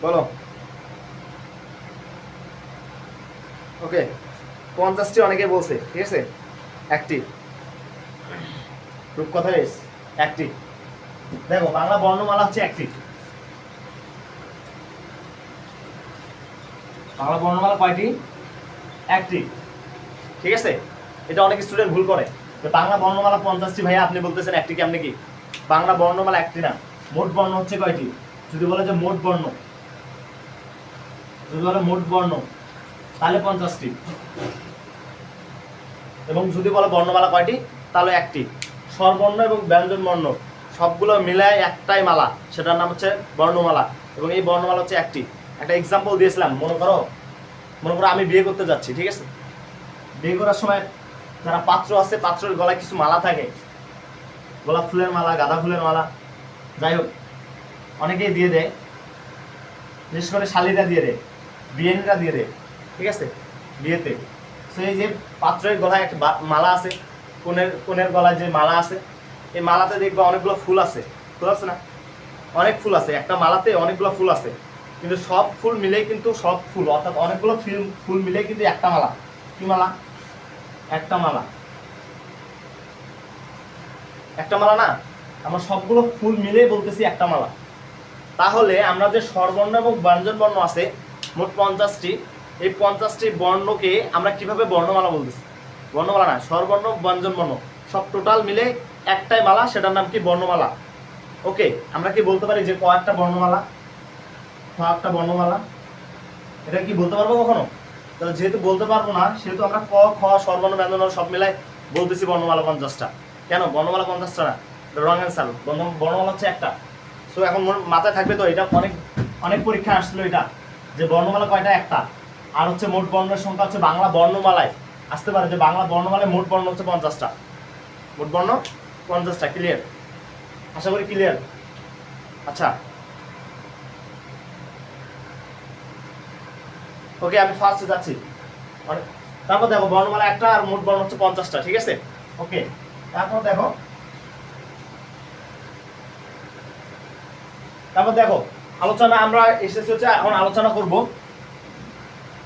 বলো। ওকে, 50টি অনেকে বলছে, ঠিক আছে। 1টি। রূপকথা 1টি। দেখো বাংলা বর্ণমালা হচ্ছে 1টি। বাংলা বর্ণমালা কয়টি? 1টি, ঠিক আছে। এটা অনেক স্টুডেন্ট ভুল করে যে বাংলা বর্ণমালা 50টি। ভাইয়া আপনি বলতেছেন 1টি, কেমনে কি? বাংলা বর্ণমালা 1টি না, মোট বর্ণ হচ্ছে কয়টি? যদি বলে যে মোট বর্ণ, যদি বলে মোট বর্ণ, তাহলে 50টি। এবং যদি বলে বর্ণমালা কয়টি, তাহলে 1টি। স্বরবর্ণ এবং ব্যঞ্জন বর্ণ সবগুলো মিলায় একটাই মালা, সেটার নাম হচ্ছে বর্ণমালা। এবং এই বর্ণমালা হচ্ছে 1টি। একটা এক্সাম্পল দিয়েছিলাম, মনে করো আমি বিয়ে করতে যাচ্ছি, ঠিক আছে। বিয়ে করার সময় যারা পাত্র আছে, পাত্রের গলায় কিছু মালা থাকে, গোলাপ ফুলের মালা, গাঁদা ফুলের মালা, যাই হোক অনেকেই দিয়ে দেয়। বিশেষ করে শালিরা দিয়ে দেয়, বিয়েনরা দিয়ে দেয়, ঠিক আছে, বিয়েতে। তো এই যে পাত্রের গলায় একটা মালা আছে, কোনের গলায় যে মালা আছে, এই মালাতে দেখবে অনেকগুলো ফুল আছে। ফুল আছে না? অনেক ফুল আছে, একটা মালাতে অনেকগুলো ফুল আছে। কিন্তু সব ফুল মিলেই কিন্তু সব ফুল, অর্থাৎ অনেকগুলো ফুল মিলেই কিন্তু একটা মালা। কি মালা? একটা মালা। একটা মালা না, আমরা সবগুলো ফুল মিলেই বলতেছি একটা মালা। তাহলে আমরা যে স্বরবর্ণ এবং ব্যঞ্জন বর্ণ আছে মোট 50টি, এই 50টি বর্ণকে আমরা কিভাবে বর্ণমালা বলতেছি? বর্ণমালা না, স্বরবর্ণ ব্যঞ্জন বর্ণ সব টোটাল মিলে একটাই মালা, সেটার নাম কি? বর্ণমালা। ওকে, আমরা কি বলতে পারি যে কয়েকটা বর্ণমালা, কয়েকটা বর্ণমালা? এটা কি বলতে পারবো কখনো? তাহলে যেহেতু বলতে পারবো না, সেহেতু আমরা ক, খ, স্বরবর্ণ ব্যঞ্জন বর্ণ সব মিলাই বলতেছি বর্ণমালা 50টা। কেন বর্ণমালা 50টা না? Wrong answer. বর্ণমালা হচ্ছে একটা। সো এখন মাথায় থাকবে তো, এটা অনেক পরীক্ষা আসছিল এটা, যে বর্ণমালা কয়টা? একটা। আর হচ্ছে মোট বর্ণের সংখ্যা হচ্ছে বাংলা বর্ণমালায় আসতে পারে যে বাংলা বর্ণমালায় মোট বর্ণ হচ্ছে 50টা। মোট বর্ণ 50টা। ক্লিয়ার? আশা করি ক্লিয়ার। আচ্ছা, ওকে, আমি ফার্স্টে যাচ্ছি। তারপর দেখো বর্ণমালা একটা আর মোট বর্ণ হচ্ছে 50টা, ঠিক আছে। ওকে, তারপর দেখো আলোচনা আমরা এসেছি হচ্ছে, এখন আলোচনা করব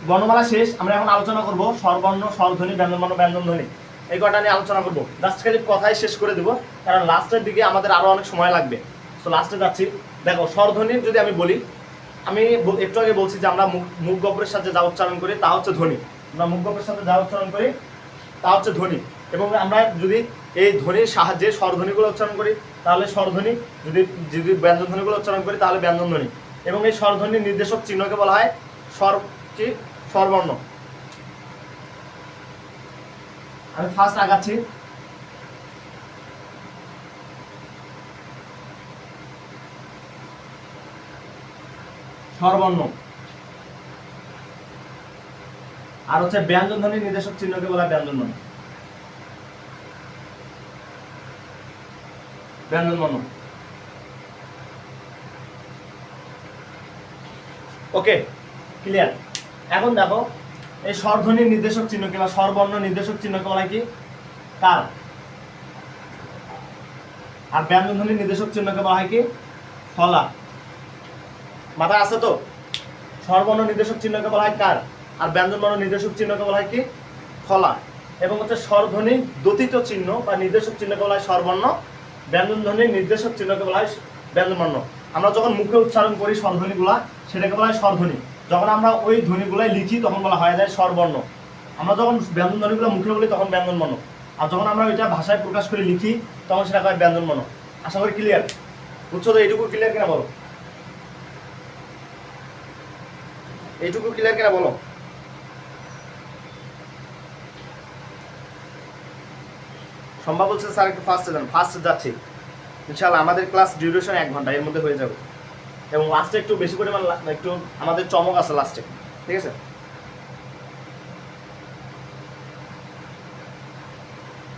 বর্ণমালা শেষ। আমরা এখন আলোচনা করব স্বরবর্ণ, স্বরধ্বনি, ব্যঞ্জনবর্ণ, ব্যঞ্জনধ্বনি, এই কটা নিয়ে আলোচনা করব। জাস্ট খালি কথাই শেষ করে দেবো, কারণ লাস্টের দিকে আমাদের আরো অনেক সময় লাগবে। তো লাস্টে যাচ্ছি। দেখো স্বরধ্বনির যদি আমি বলি, আমি একটু আগে বলছি যে আমরা মুখ গহ্বরের সাথে যা উচ্চারণ করি তা হচ্ছে ধ্বনি। আমরা মুখ গহ্বরের সাথে যা উচ্চারণ করি তা হচ্ছে ধ্বনি। এবং আমরা যদি এই ধ্বনির সাহায্যে স্বরধ্বনিগুলো উচ্চারণ করি তাহলে স্বরধ্বনি, যদি ব্যঞ্জনধ্বনিগুলো উচ্চারণ করি তাহলে ব্যঞ্জনধ্বনি। এবং এই স্বরধ্বনির নির্দেশক চিহ্নকে বলা হয় স্বরবর্ণ। আমি ফার্স্ট আগাচ্ছি। স্বরবর্ণ। আর হচ্ছে ব্যঞ্জনধ্বনির নির্দেশক চিহ্নকে বলা হয় ব্যঞ্জনবর্ণ। ব্যঞ্জনবর্ণ। ওকে, ক্লিয়ার? এখন দেখো এই স্বরধ্বনির নির্দেশক চিহ্ন কিংবা স্বরবর্ণ নির্দেশক চিহ্নকে বলা হয় কি? কার। আর ব্যঞ্জনধ্বনির নির্দেশক চিহ্নকে বলা হয় কি? ফলা। মাথায় আছে তো? স্বরবর্ণ নির্দেশক চিহ্নকে বলা হয় কার, আর ব্যঞ্জনবর্ণ নির্দেশক চিহ্নকে বলা হয় কি? ফলা। এবং হচ্ছে স্বরধ্বনি দ্যোতিত চিহ্ন বা নির্দেশক চিহ্নকে বলা হয় স্বরবর্ণ, ব্যঞ্জনধ্বনির নির্দেশক চিহ্নকে বলা হয় ব্যঞ্জনবর্ণ। আমরা যখন মুখে উচ্চারণ করি স্বরধ্বনিগুলা, সেটাকে বলা হয় স্বরধ্বনি। যখন আমরা ওই ধ্বনিগুলাই লিখি তখন বলা হয় যায় স্বরবর্ণ। আমরা যখন ব্যঞ্জনধ্বনিগুলো মুখে বলি তখন ব্যঞ্জনবর্ণ, আর যখন আমরা ওইটা ভাষায় প্রকাশ করে লিখি তখন সেটা হয় ব্যঞ্জনবর্ণ। আশা করি ক্লিয়ার? বুঝছো তো? এইটুকু ক্লিয়ার কিনা বলো, এইটুকু ক্লিয়ার কিনা বলো। সম্ভব বলছে স্যার একটু ফাস্টে যান, ফাস্টে যাচ্ছি ইনশাআল্লাহ। আমাদের ক্লাস ডিউরেশন 1 ঘন্টা, এর মধ্যে হয়ে যাবে। এবং লাস্টে একটু বেশি পরিমাণ একটু আমাদের চমক আছে লাস্টে, ঠিক আছে?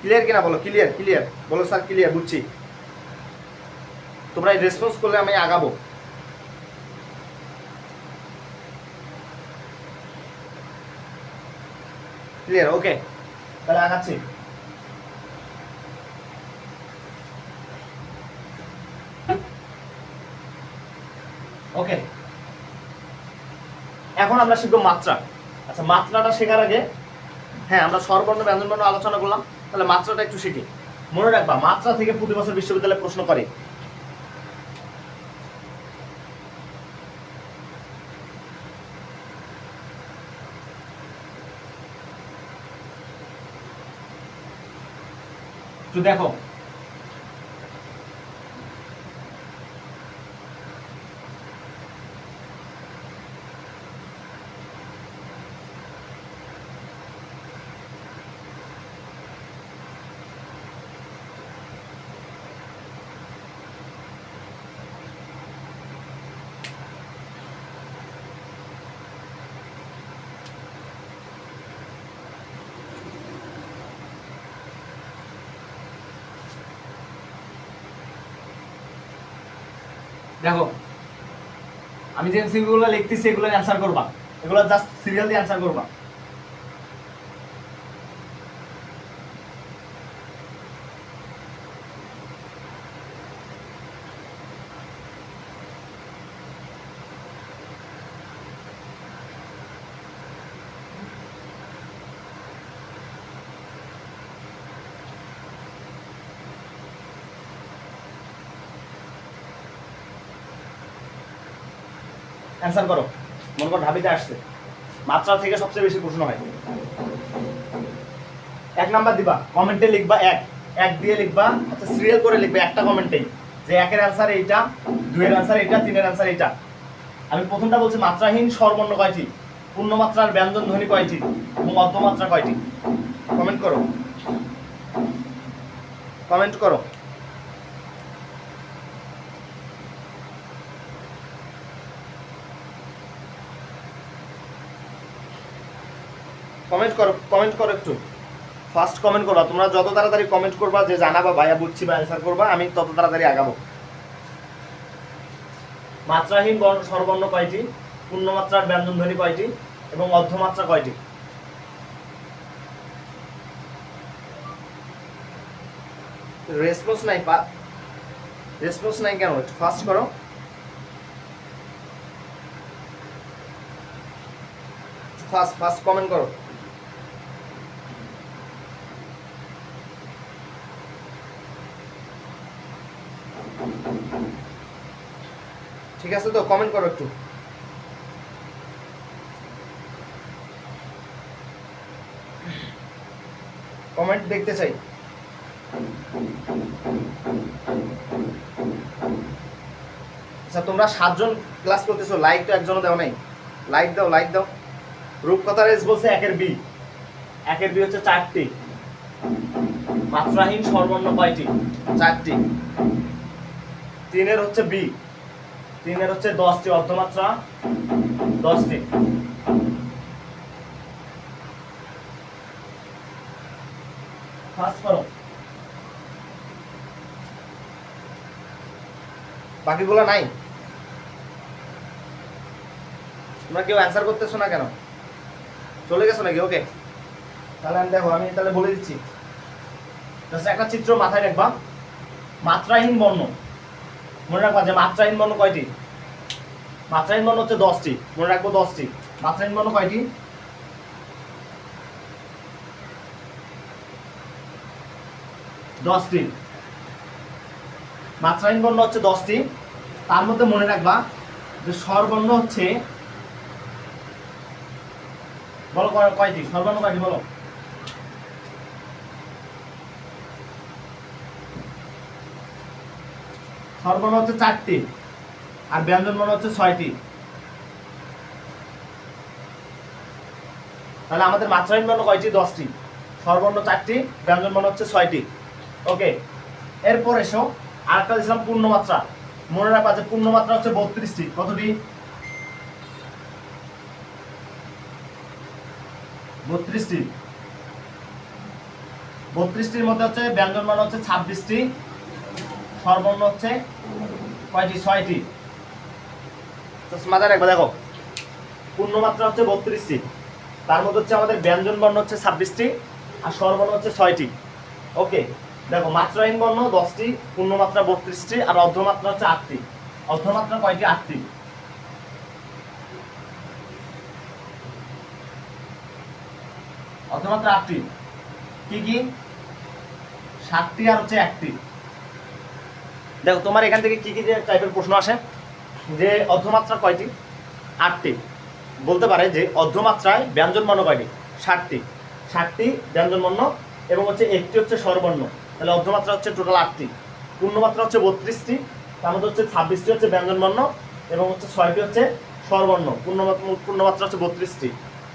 ক্লিয়ার কিনা বলো, ক্লিয়ার ক্লিয়ার বলো স্যার ক্লিয়ার, বুঝছি। তোমরা রেসপন্স করলে আমি আগাবো। ক্লিয়ার, ওকে, তাহলে আগাচ্ছি। ওকে, এখন আমরা শিখবো মাত্রা। আচ্ছা, মাত্রাটা শেখার আগে হ্যাঁ আমরা স্বরবর্ণ ব্যঞ্জনবর্ণ আলোচনা করলাম, তাহলে মাত্রাটা একটু শিখি। মনে রাখবা মাত্রা থেকে প্রতি বছর বিশ্ববিদ্যালয়ে প্রশ্ন করে। একটু দেখো, দেখো আমি যে এমসিকিউগুলো লিখতেছি এগুলো অ্যান্সার করবা, এগুলো জাস্ট সিরিয়াল দিয়ে অ্যান্সার করবা। অ্যান্সার করো, মনে করো ঢাবিতে আসছে, মাত্রা থেকে সবচেয়ে বেশি প্রশ্ন হয়। 1 নাম্বার দিবা, কমেন্টে লিখবা 1, 1 দিয়ে লিখবা। আচ্ছা সিরিয়াল করে লিখবে একটা কমেন্টেই, যে 1 এর অ্যান্সার এইটা, 2 এর অ্যান্সার এইটা, 3 এর অ্যান্সার এইটা। আমি প্রথমটা বলছি মাত্রাহীন স্বরবর্ণ কয়টি, পূর্ণমাত্রার ব্যঞ্জন ধ্বনি কয়টি এবং অর্ধমাত্রা কয়টি। কমেন্ট করো, কমেন্ট করো। কমেন্ট করো, কমেন্ট করো একটু ফার্স্ট কমেন্ট করবা। তোমরা যত তাড়াতাড়ি কমেন্ট করবা যে জানাবা ভাইয়া বুঝছি বা অ্যান্সার করবা, আমি তত তাড়াতাড়ি আগাবো। মাত্রাহীন স্বরবর্ণ কয়টি, পূর্ণমাত্রার ব্যঞ্জন ধ্বনি কয়টি এবং অর্ধমাত্রা কয়টি। রেসপন্স নাই, রেসপন্স নাই কেন? একটু ফাস্ট করো। ফাস্ট ফাস্ট কমেন্ট করো। ঠিক আছে তো, কমেন্ট করো একটু। কমেন্ট দেখতে চাই। আচ্ছা তোমরা 7 জন ক্লাস করতেছো, লাইক তো একজনও দাও নাই। লাইক দাও, লাইক দাও। রূপকথা রেস বলছে 1 এর বি, 1 এর বি হচ্ছে 4টি। মাত্রাহীন স্বরবর্ণ কয়টি? 4টি। 3 এর হচ্ছে বি, 3 এর হচ্ছে 10টি, অর্ধমাত্রা 10টি। ফাস্ট করো। বাকিগুলো নাই, তোমরা কেউ অ্যান্সার করতেছো না কেন? চলে গেছো নাকি? ওকে, তাহলে আমি দেখো, আমি তাহলে বলে দিচ্ছি। জাস্ট একটা চিত্র মাথায় রাখবা। মাত্রাহীন বর্ণ মনে রাখবা যে মাত্রাহীন বর্ণ কয়টি? মাত্রাহীন বর্ণ হচ্ছে 10টি, মনে রাখবো 10টি। মাত্রাহীন বর্ণ কয়টি? 10টি। মাত্রাহীন বর্ণ হচ্ছে 10টি। তার মধ্যে মনে রাখবা যে স্বরবর্ণ হচ্ছে, বলো কয়টি স্বরবর্ণ, কয়টি বলো? স্বরবর্ণ হচ্ছে 4টি আর ব্যঞ্জন বর্ণ হচ্ছে 6টি। তাহলে আমাদের মাত্রাহীন বর্ণ কয়টি? 10টি। স্বরবর্ণ 4টি, ব্যঞ্জন বর্ণ হচ্ছে 6টি। ওকে, এরপর এসো আরেকটা দিয়েছিলাম পূর্ণমাত্রা। মনে রাখবা যে পূর্ণমাত্রা হচ্ছে 32টি। কতটি? 32টি। 32টির মধ্যে হচ্ছে ব্যঞ্জন বর্ণ হচ্ছে 26টি, স্বরবর্ণ হচ্ছে কয়টি? 6টি। মাথায় রাখবা, দেখো পূর্ণমাত্রা হচ্ছে 32টি, তার মধ্যে হচ্ছে আমাদের ব্যঞ্জন বর্ণ হচ্ছে 26টি আর স্বরবর্ণ হচ্ছে 6টি। ওকে, দেখো মাত্রাহীন বর্ণ 10টি, পূর্ণমাত্রা 32টি আর অর্ধমাত্রা হচ্ছে 8টি। অর্ধমাত্রা কয়টি? 8টি। অর্ধমাত্রা 8টি। কি কি? 7টি আর হচ্ছে 1টি। দেখো তোমার এখান থেকে কি কি টাইপের প্রশ্ন আসে, যে অর্ধমাত্রা কয়টি? 8টি। বলতে পারে যে অর্ধমাত্রায় ব্যঞ্জন বর্ণ কয়টি? 7টি। 7টি ব্যঞ্জন বর্ণ এবং হচ্ছে 1টি হচ্ছে স্বরবর্ণ। তাহলে অর্ধমাত্রা হচ্ছে টোটাল 8টি। পূর্ণমাত্রা হচ্ছে 32টি, তার মধ্যে হচ্ছে 26টি হচ্ছে ব্যঞ্জন বর্ণ এবং হচ্ছে 6টি হচ্ছে স্বরবর্ণ। পূর্ণমাত্রা হচ্ছে 32টি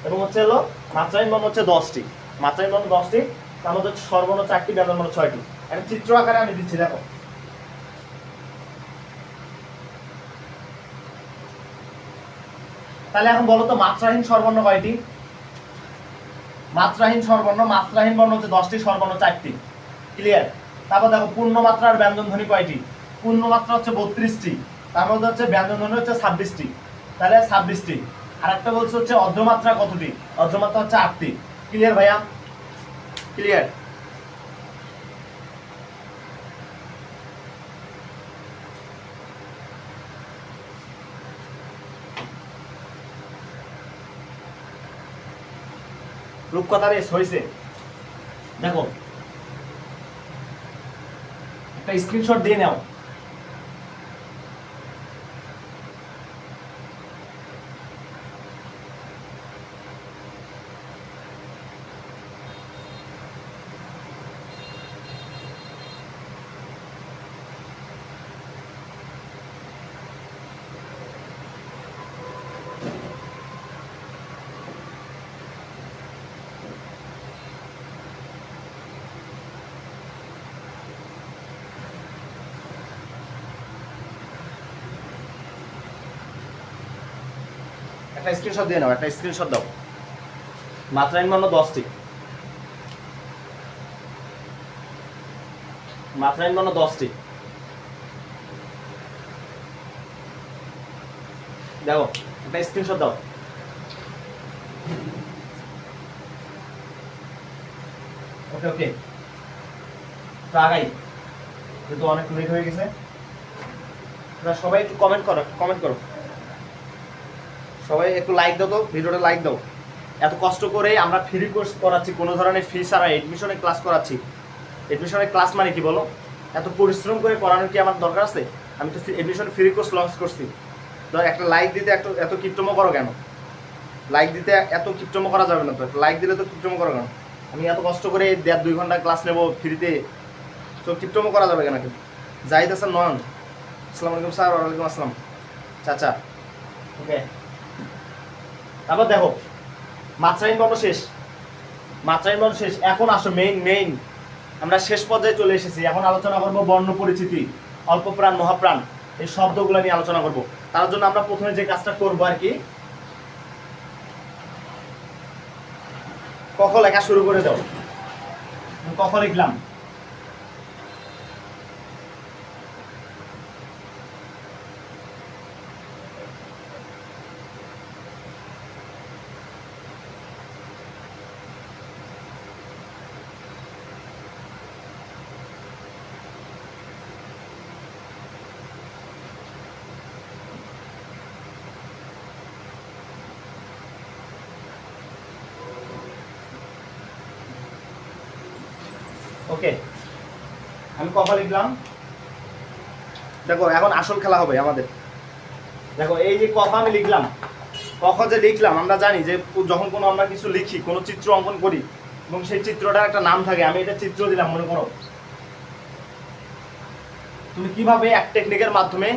এবং হচ্ছে হলো মাত্রাহীন বর্ণ হচ্ছে 10টি। মাত্রাহীন বর্ণ 10টি, তার মধ্যে হচ্ছে স্বরবর্ণ 4টি, ব্যঞ্জন বর্ণ 6টি। একটা চিত্র আকারে আমি দিচ্ছি, দেখো। তাহলে এখন বলো তো মাত্রাহীন স্বরবর্ণ কয়টি? মাত্রাহীন স্বরবর্ণ, মাত্রাহীন বর্ণ হচ্ছে 10টি, স্বরবর্ণ 4টি। ক্লিয়ার? তারপর দেখো পূর্ণমাত্রার ব্যঞ্জন ধ্বনি কয়টি? পূর্ণমাত্রা হচ্ছে 32টি, তার মধ্যে হচ্ছে ব্যঞ্জন ধ্বনি হচ্ছে 26টি। তাহলে 26টি। আর একটা বলছে হচ্ছে অর্ধমাত্রা কতটি? অর্ধমাত্রা হচ্ছে 8টি। ক্লিয়ার ভাইয়া? ক্লিয়ার? রূপকথা রেস হয়েছে। দেখো একটা স্ক্রিনশট দিয়ে নাও। একটা স্ক্রিনশট দিয়ে নাও, একটা স্ক্রিনশট দাও। মাত্রাহীন বর্ণ 10টি। মাত্রাহীন বর্ণ 10টি। দেখো একটা স্ক্রিনশট দাও। ওকে ওকে, তো আগাই, যেহেতু অনেক লেট হয়ে গেছে। সবাই একটু কমেন্ট করো, কমেন্ট করো। সবাই একটু লাইক দাও তো, ভিডিওটা লাইক দাও। এত কষ্ট করে আমরা ফ্রি কোর্স করাচ্ছি, কোনো ধরনের ফি ছাড়া এডমিশনে ক্লাস করাচ্ছি। এডমিশনে ক্লাস মানে কি বলো? এত পরিশ্রম করে করানোর কি আমার দরকার আছে? আমি তো এডমিশন ফ্রি কোর্স লঞ্চ করছি। তো একটা লাইক দিতে এত কিপটমো করো কেন? লাইক দিতে এত কিপটমো করা যাবে না তো। লাইক দিলে তো কিপটমো করো কেন? আমি এত কষ্ট করে 1.5-2 ঘন্টা ক্লাস নেবো ফ্রিতে, তো কিপটমো করা যাবে কেন? জাহিদ হাসান নয়ন, আসসালামু আলাইকুম স্যার। ওয়ালাইকুম আসসালাম চাচা। ওকে, তারপর দেখো মাত্রাহীন বর্ণ শেষ। মাত্রাহীন বর্ণ শেষ। এখন আসো মেইন আমরা শেষ পর্যায়ে চলে এসেছি। এখন আলোচনা করবো বর্ণ পরিচিতি, অল্প প্রাণ, মহাপ্রাণ, এই শব্দগুলো নিয়ে আলোচনা করব। তার জন্য আমরা প্রথমে যে কাজটা করবো আর কি, ক খ লেখা শুরু করে দাও। ক খ লিখলাম। ওকে, আমি ক খ লিখলাম। দেখো এখন আসল খেলা হবে আমাদের। দেখো এই যে ক খ আমি লিখলাম, ক খ যে লিখলাম, আমরা জানি যে যখন কোনো আমরা কিছু লিখি, কোনো চিত্র অঙ্কন করি এবং সেই চিত্রটার একটা নাম থাকে, আমি এটা চিত্র দিলাম মনে করো, তুমি কিভাবে এক টেকনিকের মাধ্যমে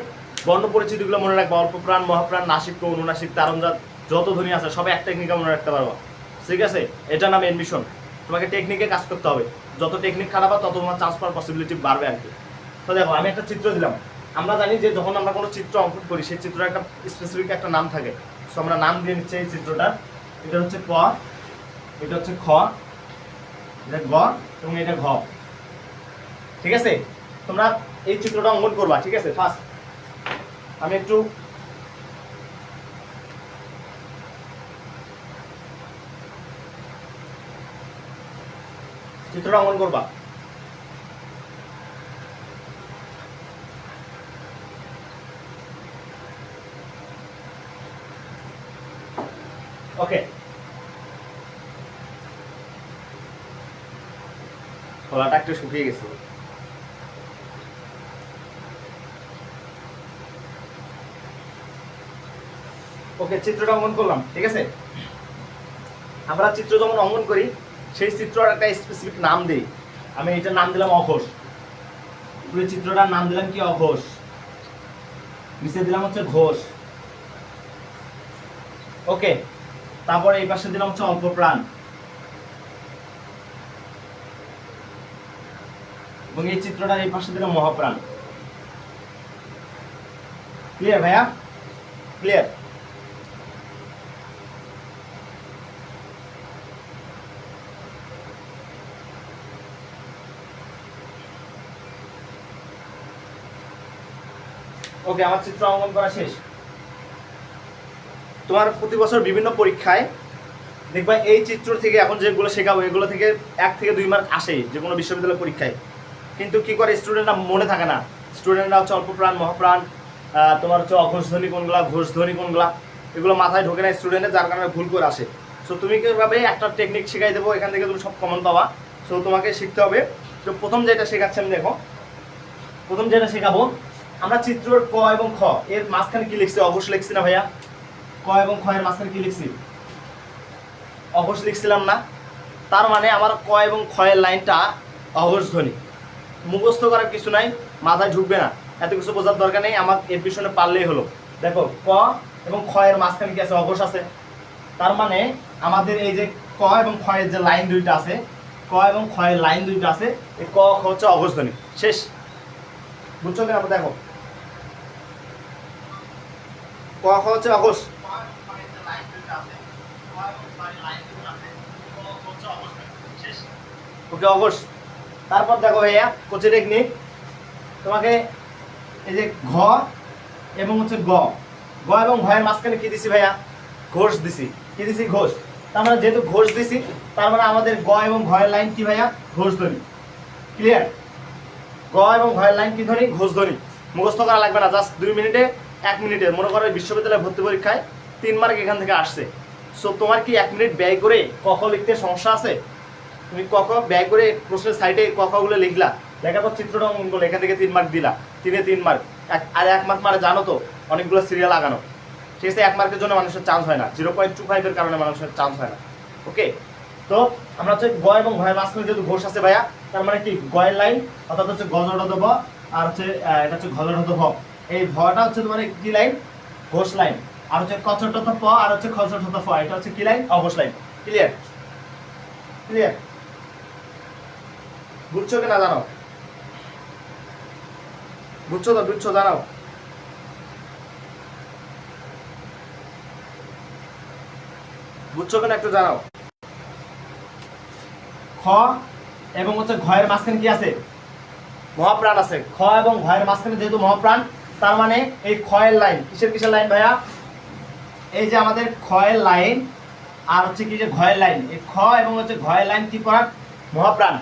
বর্ণ পরিচিতিগুলো মনে রাখবা, অল্পপ্রাণ, মহাপ্রাণ, নাসিক্য, অনুনাসিক, তারণজাত, যত ধ্বনি আছে সব এক টেকনিকে মনে রাখতে পারবা। ঠিক আছে, এটা নাম এডমিশন। তোমাকে টেকনিকে কাজ করতে হবে, যত টেকনিক খারাপ তত তোমার চান্স পাওয়ার পসিবিলিটি বাড়বে আর কি। তো দেখো আমি একটা চিত্র দিলাম, আমরা জানি যে যখন আমরা কোনো চিত্র অঙ্কন করি সেই চিত্রের একটা স্পেসিফিক একটা নাম থাকে। সো আমরা নাম দিয়ে নিচ্ছি এই চিত্রটা। এটা হচ্ছে ক, এটা হচ্ছে খ, এটা গ এবং এটা ঘ। ঠিক আছে, তোমরা এই চিত্রটা অঙ্কন করবা। ঠিক আছে, ফার্স্ট আমি একটু চিত্রটা অঙ্কন করবা। ওকে, গলাটা একটু শুকিয়ে গেছে। ওকে, চিত্রটা অঙ্কন করলাম। ঠিক আছে, আমরা চিত্র যখন অঙ্কন করি সেই চিত্রর একটা স্পেসিফিক নাম দিই। আমি এটার নাম দিলাম অঘোষ, পুরো চিত্রটার নাম দিলাম কি অঘোষ, নিচে দিলাম হচ্ছে ঘোষ। ওকে, তারপরে এই পাশে দিলাম হচ্ছে অল্পপ্রাণ, এবং এই চিত্রটার এই পাশে দিলাম মহাপ্রাণ। ক্লিয়ার ভাইয়া? ক্লিয়ার? ওকে, আমার চিত্র অঙ্কন করা শেষ। তোমার প্রতি বছর বিভিন্ন পরীক্ষায় দেখবা এই চিত্র থেকে এখন যেগুলো শেখাবো এগুলো থেকে 1 থেকে 2 মার্ক আসে যে কোনো বিশ্ববিদ্যালয় পরীক্ষায়। কিন্তু কি করে স্টুডেন্টরা মনে থাকে না, স্টুডেন্টরা হচ্ছে অল্পপ্রাণ, মহাপ্রাণ, তোমার হচ্ছে অঘোষধ্বনি কোনগুলা, ঘোষধ্বনি কোনগুলা, এগুলো মাথায় ঢোকে না স্টুডেন্টের, যার কারণে ভুল করে আসে। সো তুমি কীভাবে একটা টেকনিক শেখাই দেবো, এখান থেকে তুমি সব কমন পাবা। সো তোমাকে শিখতে হবে। তো প্রথম যেটা শেখাচ্ছি আমি, দেখো প্রথম যেটা শেখাবো, আমরা চিত্রের ক এবং খ এর মাঝখানে কি লিখছি? অঘোষ লিখছি না ভাইয়া? ক এবং খ এর মাঝখানে কি লিখছি? অঘোষ লিখছিলাম না? তার মানে আমার ক এবং খ এর লাইনটা অঘোষ ধ্বনি। মুখস্থ করার কিছু নাই, মাথায় ঢুকবে না, এত কিছু বোঝার দরকার নেই, আমার এর পিছনে পারলেই হলো। দেখো ক এবং খ এর মাঝখানে কি আছে? অঘোষ আছে। তার মানে আমাদের এই যে ক এবং খ এর যে লাইন দুইটা আছে, ক এবং খ এর লাইন দুইটা আছে, এই ক খ হচ্ছে অঘোষ ধ্বনি। শেষ, বুঝছো কিনা? দেখো ক খ হচ্ছে অঘোষ। ওকে, অঘোষ। তারপর দেখো ভাইয়া কোচে টেকনিক, তোমাকে এই যে ঘ এবং হচ্ছে গ, গ এবং ঘ এর মাঝখানে কি দিছি ভাইয়া? ঘোষ দিছি। কি দিছি? ঘোষ। তার মানে যেহেতু ঘোষ দিছি, তার মানে আমাদের গ এবং ঘ এর লাইন কি ভাইয়া? ঘোষ ধ্বনি। ক্লিয়ার? গ এবং ঘ এর লাইন কি ধ্বনি? ঘোষ ধ্বনি। মুখস্থ করা লাগবে না, জাস্ট 2 মিনিটে 1 মিনিটে, মনে করো বিশ্ববিদ্যালয়ে ভর্তি পরীক্ষায় 3 মার্ক এখান থেকে আসছে। সো তোমার কি 1 মিনিট ব্যয় করে ক খ লিখতে সমস্যা আছে? তুমি ক খ ব্যয় করে প্রশ্নের সাইডে ক খ গুলো লিখলা, লেখার পর চিত্রটা অঙ্কন করলে, এখান থেকে 3 মার্ক দিলা, 3 মার্ক। আর 1 মার্ক মানে জানো তো অনেকগুলো সিরিয়াল লাগানো। ঠিক আছে, 1 মার্কের জন্য মানুষের চান্স হয় না, 0.25 এর কারণে মানুষের চান্স হয় না। ওকে, তো আমরা হচ্ছে গ এবং ঘয়ের মাঝখানে যেহেতু ঘোষ আছে ভাইয়া, তার মানে কি গয়ের লাইন অর্থাৎ হচ্ছে গজড় ভ, আর হচ্ছে এটা হচ্ছে ঘজড় ভ। এই ভটা হচ্ছে তোমার কি লাইন? ঘোষ লাইন। আর হচ্ছে কচট প আর হচ্ছে খচট ফ, এটা হচ্ছে কি লাইন? অঘোষ লাইন। ক্লিয়ার? ক্লিয়ার? বুঝছো কি না জানাও? বুঝছো তো? বুঝছো জানাও? বুঝছো কিনা একটু জানাও। খ এবং হচ্ছে ঘয়ের মাঝখানে কি আছে? মহাপ্রাণ আছে। খ এবং ঘয়ের মাঝখানে যেহেতু মহাপ্রাণ, তার মানে এই খয়ের লাইন কিসের লাইন ভাইয়া? এই যে আমাদের খয়ের লাইন আর হচ্ছে কি যে ঘয়ের লাইন, এই খ এবং হচ্ছে ঘয়ের লাইন কি করার? মহাপ্রাণ।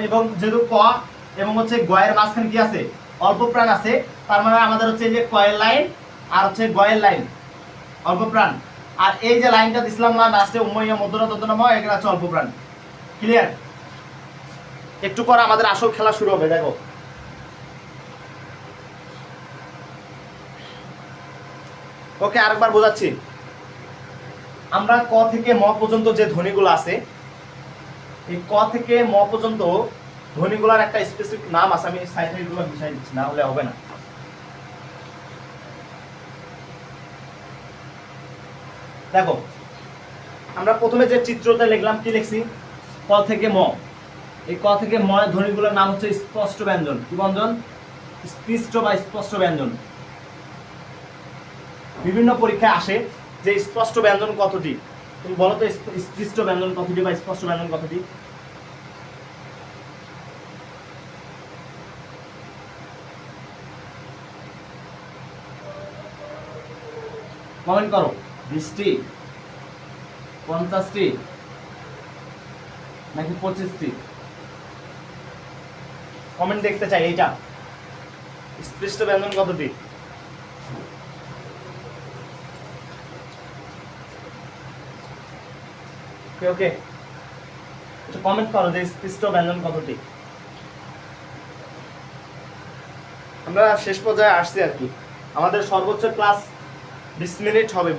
এবং যেহেতু ক এবং হচ্ছে গয়ের মাঝখানে কি আছে? অল্প প্রাণ আছে। তার মানে আমাদের হচ্ছে এই যে কয়ের লাইন আর হচ্ছে গয়ের লাইন অল্প প্রাণ, আর এই যে লাইনটা দিছিলাম না লাস্টে উম্মইয়া মধ্যনা তদনাম, এগুলো হচ্ছে অল্প প্রাণ। ক্লিয়ার? একটু পর আমাদের আসল খেলা শুরু হবে। দেখো ওকে, আরেকবার বোঝাচ্ছি। আমরা ক থেকে ম পর্যন্ত যে ধ্বনিগুলো আছে, এই ক থেকে ম পর্যন্ত ধ্বনিগুলোর একটা স্পেসিফিক নাম আছে, আমি সাইডে এগুলো মিশাই দিচ্ছি, না হলে হবে না। দেখো আমরা প্রথমে যে চিত্রটা লিখলাম, কি লিখছি? ক থেকে ম। এই ক থেকে ম ধ্বনিগুলোর নাম হচ্ছে স্পষ্ট ব্যঞ্জন। কি ব্যঞ্জন? স্পষ্ট বা স্পষ্ট ব্যঞ্জন। বিভিন্ন পরীক্ষায় আসে যে স্পষ্ট ব্যঞ্জন কতটি, তুমি বলো তো স্পষ্ট ব্যঞ্জন কতটি বা স্পষ্ট ব্যঞ্জন কতটি? কমেন্ট করো। 20টি, 50টি, নাকি 25টি? কমেন্ট দেখতে চাই। এইটা স্পষ্ট ব্যঞ্জন কতটি? ওকে, একটু কমেন্ট করো যে স্পষ্ট ব্যঞ্জন কতটি। আমরা শেষ পর্যায়ে আসছি আর কি। আমাদের সর্বোচ্চ ক্লাস 20 মিনিট হবে,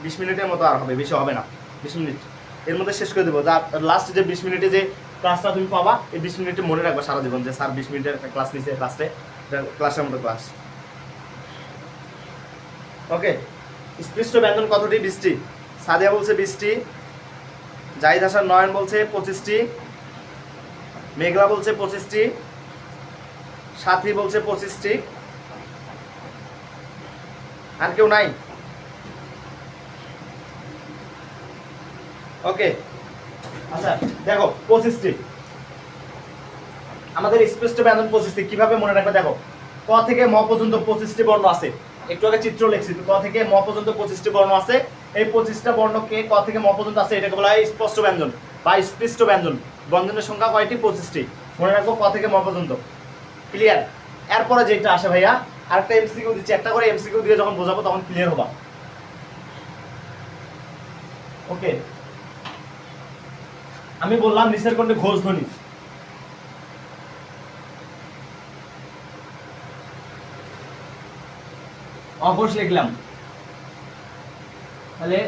20 মিনিটের মতো আর হবে, বেশি হবে না। 20 মিনিট এর মধ্যে শেষ করে দেবো। যা লাস্ট যে 20 মিনিটে যে ক্লাসটা তুমি পাবা, এই 20 মিনিটে মনে রাখবা সারা জীবন যে স্যার 20 মিনিটের একটা ক্লাস নিয়েছে, ক্লাসের মতো ক্লাস। ওকে, স্পষ্ট ব্যঞ্জন কতটি? 20টি। সাদিয়া বলছে 20টি, জাহিদ হাসান নয়ন বলছে 25টি, মেঘলা বলছে 25টি, সাথী বলছে 25টি। আর কেউ নাই? ওকে, আচ্ছা দেখো 25টি আমাদের স্পষ্ট ব্যঞ্জন 25টি। কিভাবে মনে রাখবে? দেখো ক থেকে ম পর্যন্ত 25টি বর্ণ আছে। একটু আগে চিত্র লিখছি, ক থেকে ম পর্যন্ত 25টি বর্ণ আছে। এই 25টা বর্ণকে ক থেকে ম পর্যন্ত আছে, এটাকে বলা হয় স্পষ্ট ব্যঞ্জন বা স্পষ্ট ব্যঞ্জন। ব্যঞ্জনের সংখ্যা কয়টি? 25টি। মনে রাখবো ক থেকে ম পর্যন্ত। ক্লিয়ার? এরপরে যেটা আসে ভাইয়া, আরেকটা এমসিকিউ দিচ্ছি, একটা করে এমসিকিউ দিয়ে যখন বোঝাবো তখন ক্লিয়ার হবা। ওকে, আমি বললাম নিচের কোনটি ঘোষ ধ্বনি? অঘোষ লিখলাম, তাহলে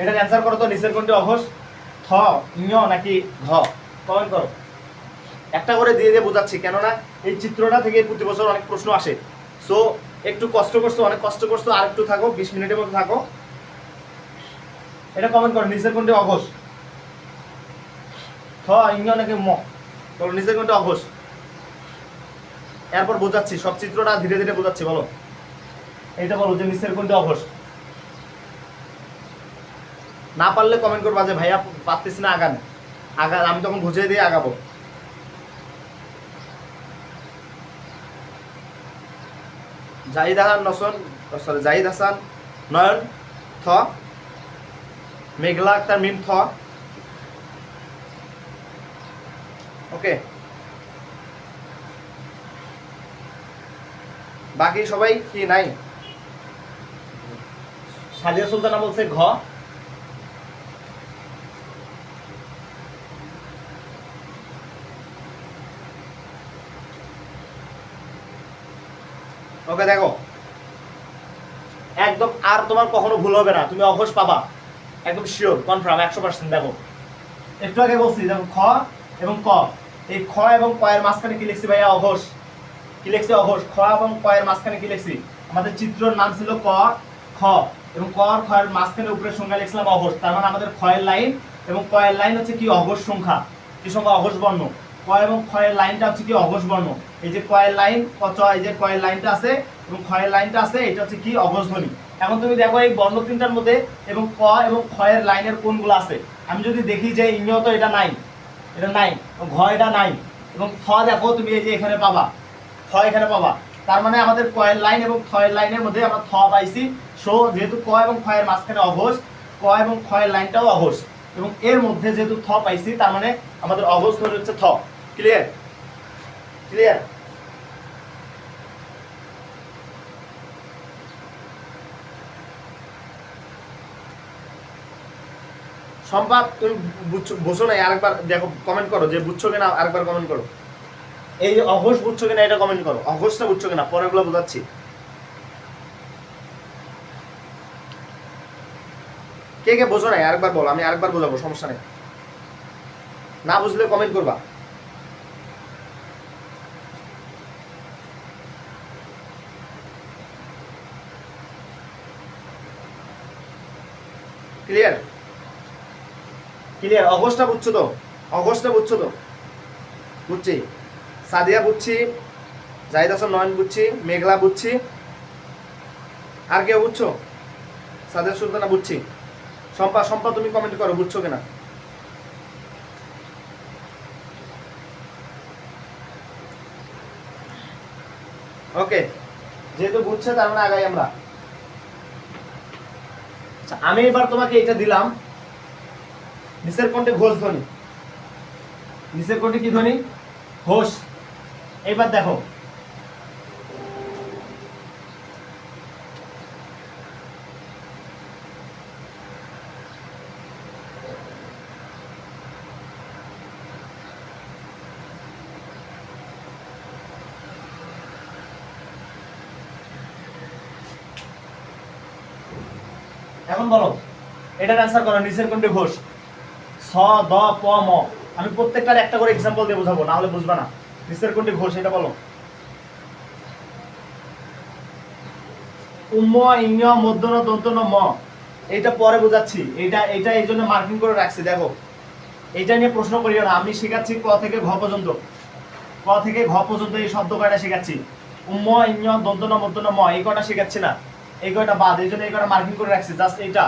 এটার অ্যান্সার করো তো। নিচের কোনটি অঘোষ? থ, ঞ নাকি ঘ? কমেন্ট করো। একটা করে দিয়ে দিয়ে বোঝাচ্ছি, কেননা এই চিত্রটা থেকে প্রতি বছর অনেক প্রশ্ন আসে। সো একটু কষ্ট করছো, অনেক কষ্ট করছো, আর একটু থাকো, 20 মিনিটের মতো থাকো। এটা কমেন্ট করো, নিচের কোনটি অঘোষ? থ, ঞ নাকি ম? বলো নিচের কোনটি অঘোষ। এরপর বোঝাচ্ছি, সব চিত্রটা ধীরে ধীরে বোঝাচ্ছি। বলো, এইটা বলো যে নিচের কোনটি অঘোষ। না পারলে কমেন্ট করবা যে ভাইয়া পারতেছি না, আগান। আমি তখন বুঝিয়ে দিয়ে আগাবো। জাহিদ হাসান নয়ন থ, মেঘলা আক্তার মিম থ। ওকে, বাকি সবাই কি নাই? সাদিয়া সুলতানা বলছে ঘ। ওকে, দেখো একদম আর তোমার কখনো ভুল হবে না, তুমি অঘোষ পাবা, একদম শিওর, কনফার্ম, 100%। দেখো একটু আগে বলছি, দেখো খ এবং ক, এই খ এবং ক এর মাঝখানে কি লিখছি ভাইয়া? অঘোষ। কি লিখছি? অঘোষ। খ এবং ক এর মাঝখানে কি লিখছি? আমাদের চিত্রের নাম ছিল ক খ, এবং ক আর খ এর মাঝখানে উপরে সংখ্যা লিখছিলাম অঘোষ। তার মানে আমাদের খ এর লাইন এবং ক এর লাইন হচ্ছে কি? অঘোষ সংখ্যা। কি সংখ্যা? অঘোষ বর্ণ। ক এবং খ এর লাইনটা হচ্ছে কি? অঘোষ বর্ণ। এই যে ক এর লাইন, এই যে ক এর লাইনটা আছে এবং খ এর লাইনটা আছে, এটা হচ্ছে কি? অঘোষ ধ্বনি। এখন তুমি দেখো এই বর্ণ তিনটার মধ্যে এবং ক এবং খ এর লাইনের কোনগুলো আছে। আমি যদি দেখি যে ইঞ্জ তো এটা নাই, এটা নাই, ঘ এটা নাই, এবং খ দেখো তুমি এই যে এখানে পাবা, খ এখানে পাবা। তার মানে আমাদের ক এর লাইন এবং খ এর লাইনের মধ্যে আমরা থ পাইছি। সো যেহেতু ক এবং খ এর মাঝখানে অঘোষ, ক এবং খ এর লাইনটাও অঘোষ, এবং এর মধ্যে যেহেতু থ পাইছি, তার মানে আমাদের অঘোষ ধ্বনি হচ্ছে থ। ক্লিয়ার? ক্লিয়ার? সম্পাদ তুমি বুঝছো না, আরেকবার দেখো, কমেন্ট করো যে বুঝছো কিনা, আরেকবার কমেন্ট করো। এই যে অঘোষ বুঝছো কিনা এটা কমেন্ট করো, অঘোষটা বুঝছো কিনা, পরেরগুলো বোঝাচ্ছি। কে কে বোঝো নাই আরেকবার বলো, আমি আরেকবার বোঝাবো, সমস্যা নেই। না বুঝলে কমেন্ট করবা। ক্লিয়ার ক্লিয়ার, অগস্টটা বুঝছো তো? অগস্টটা বুঝছো তো? বুঝছি। সাদিয়া বুঝছি, জাহিদ হাসান নয়ন বুঝছি, মেঘলা বুঝছি, আর কেউ বুঝছো? সাদিয়া সুলতানা বুঝছি। শম্পা, শম্পা তুমি কমেন্ট করো বুঝছো কিনা। ওকে, যেহেতু বুঝছে তার মানে আগাই আমরা। আচ্ছা, আমি এবার তোমাকে এটা দিলাম, নিচের কোনটি ঘোষ ধ্বনি, নিচের কোনটি কি ধ্বনি? ঘোষ। এবার দেখো, এখন বলো এটার অ্যান্সার করো, নিচের কোনটি ঘোষ? স, দ, প, ম। আমি প্রত্যেকটার একটা করে এক্সাম্পল দিয়ে বোঝাবো, না হলে বুঝবা না। নিচের কোনটি ঘোষ এটা বলো। উম, ইং, মধ্যন, দন্তন, ম। এইটা পরে বোঝাচ্ছি, এইটা এইটা এই জন্য মার্কিং করে রাখছি। দেখো, এইটা নিয়ে প্রশ্ন করিও না, আমি শেখাচ্ছি ক থেকে ঘ পর্যন্ত, ক থেকে ঘ পর্যন্ত এই শব্দ কয়টা শেখাচ্ছি। উম, ইং, দন্তন, মধ্যন, ম, এই কয়টা শেখাচ্ছি না, এই কয়টা বাদ, এই জন্য এই কয়টা মার্কিং করে রাখছি। জাস্ট এইটা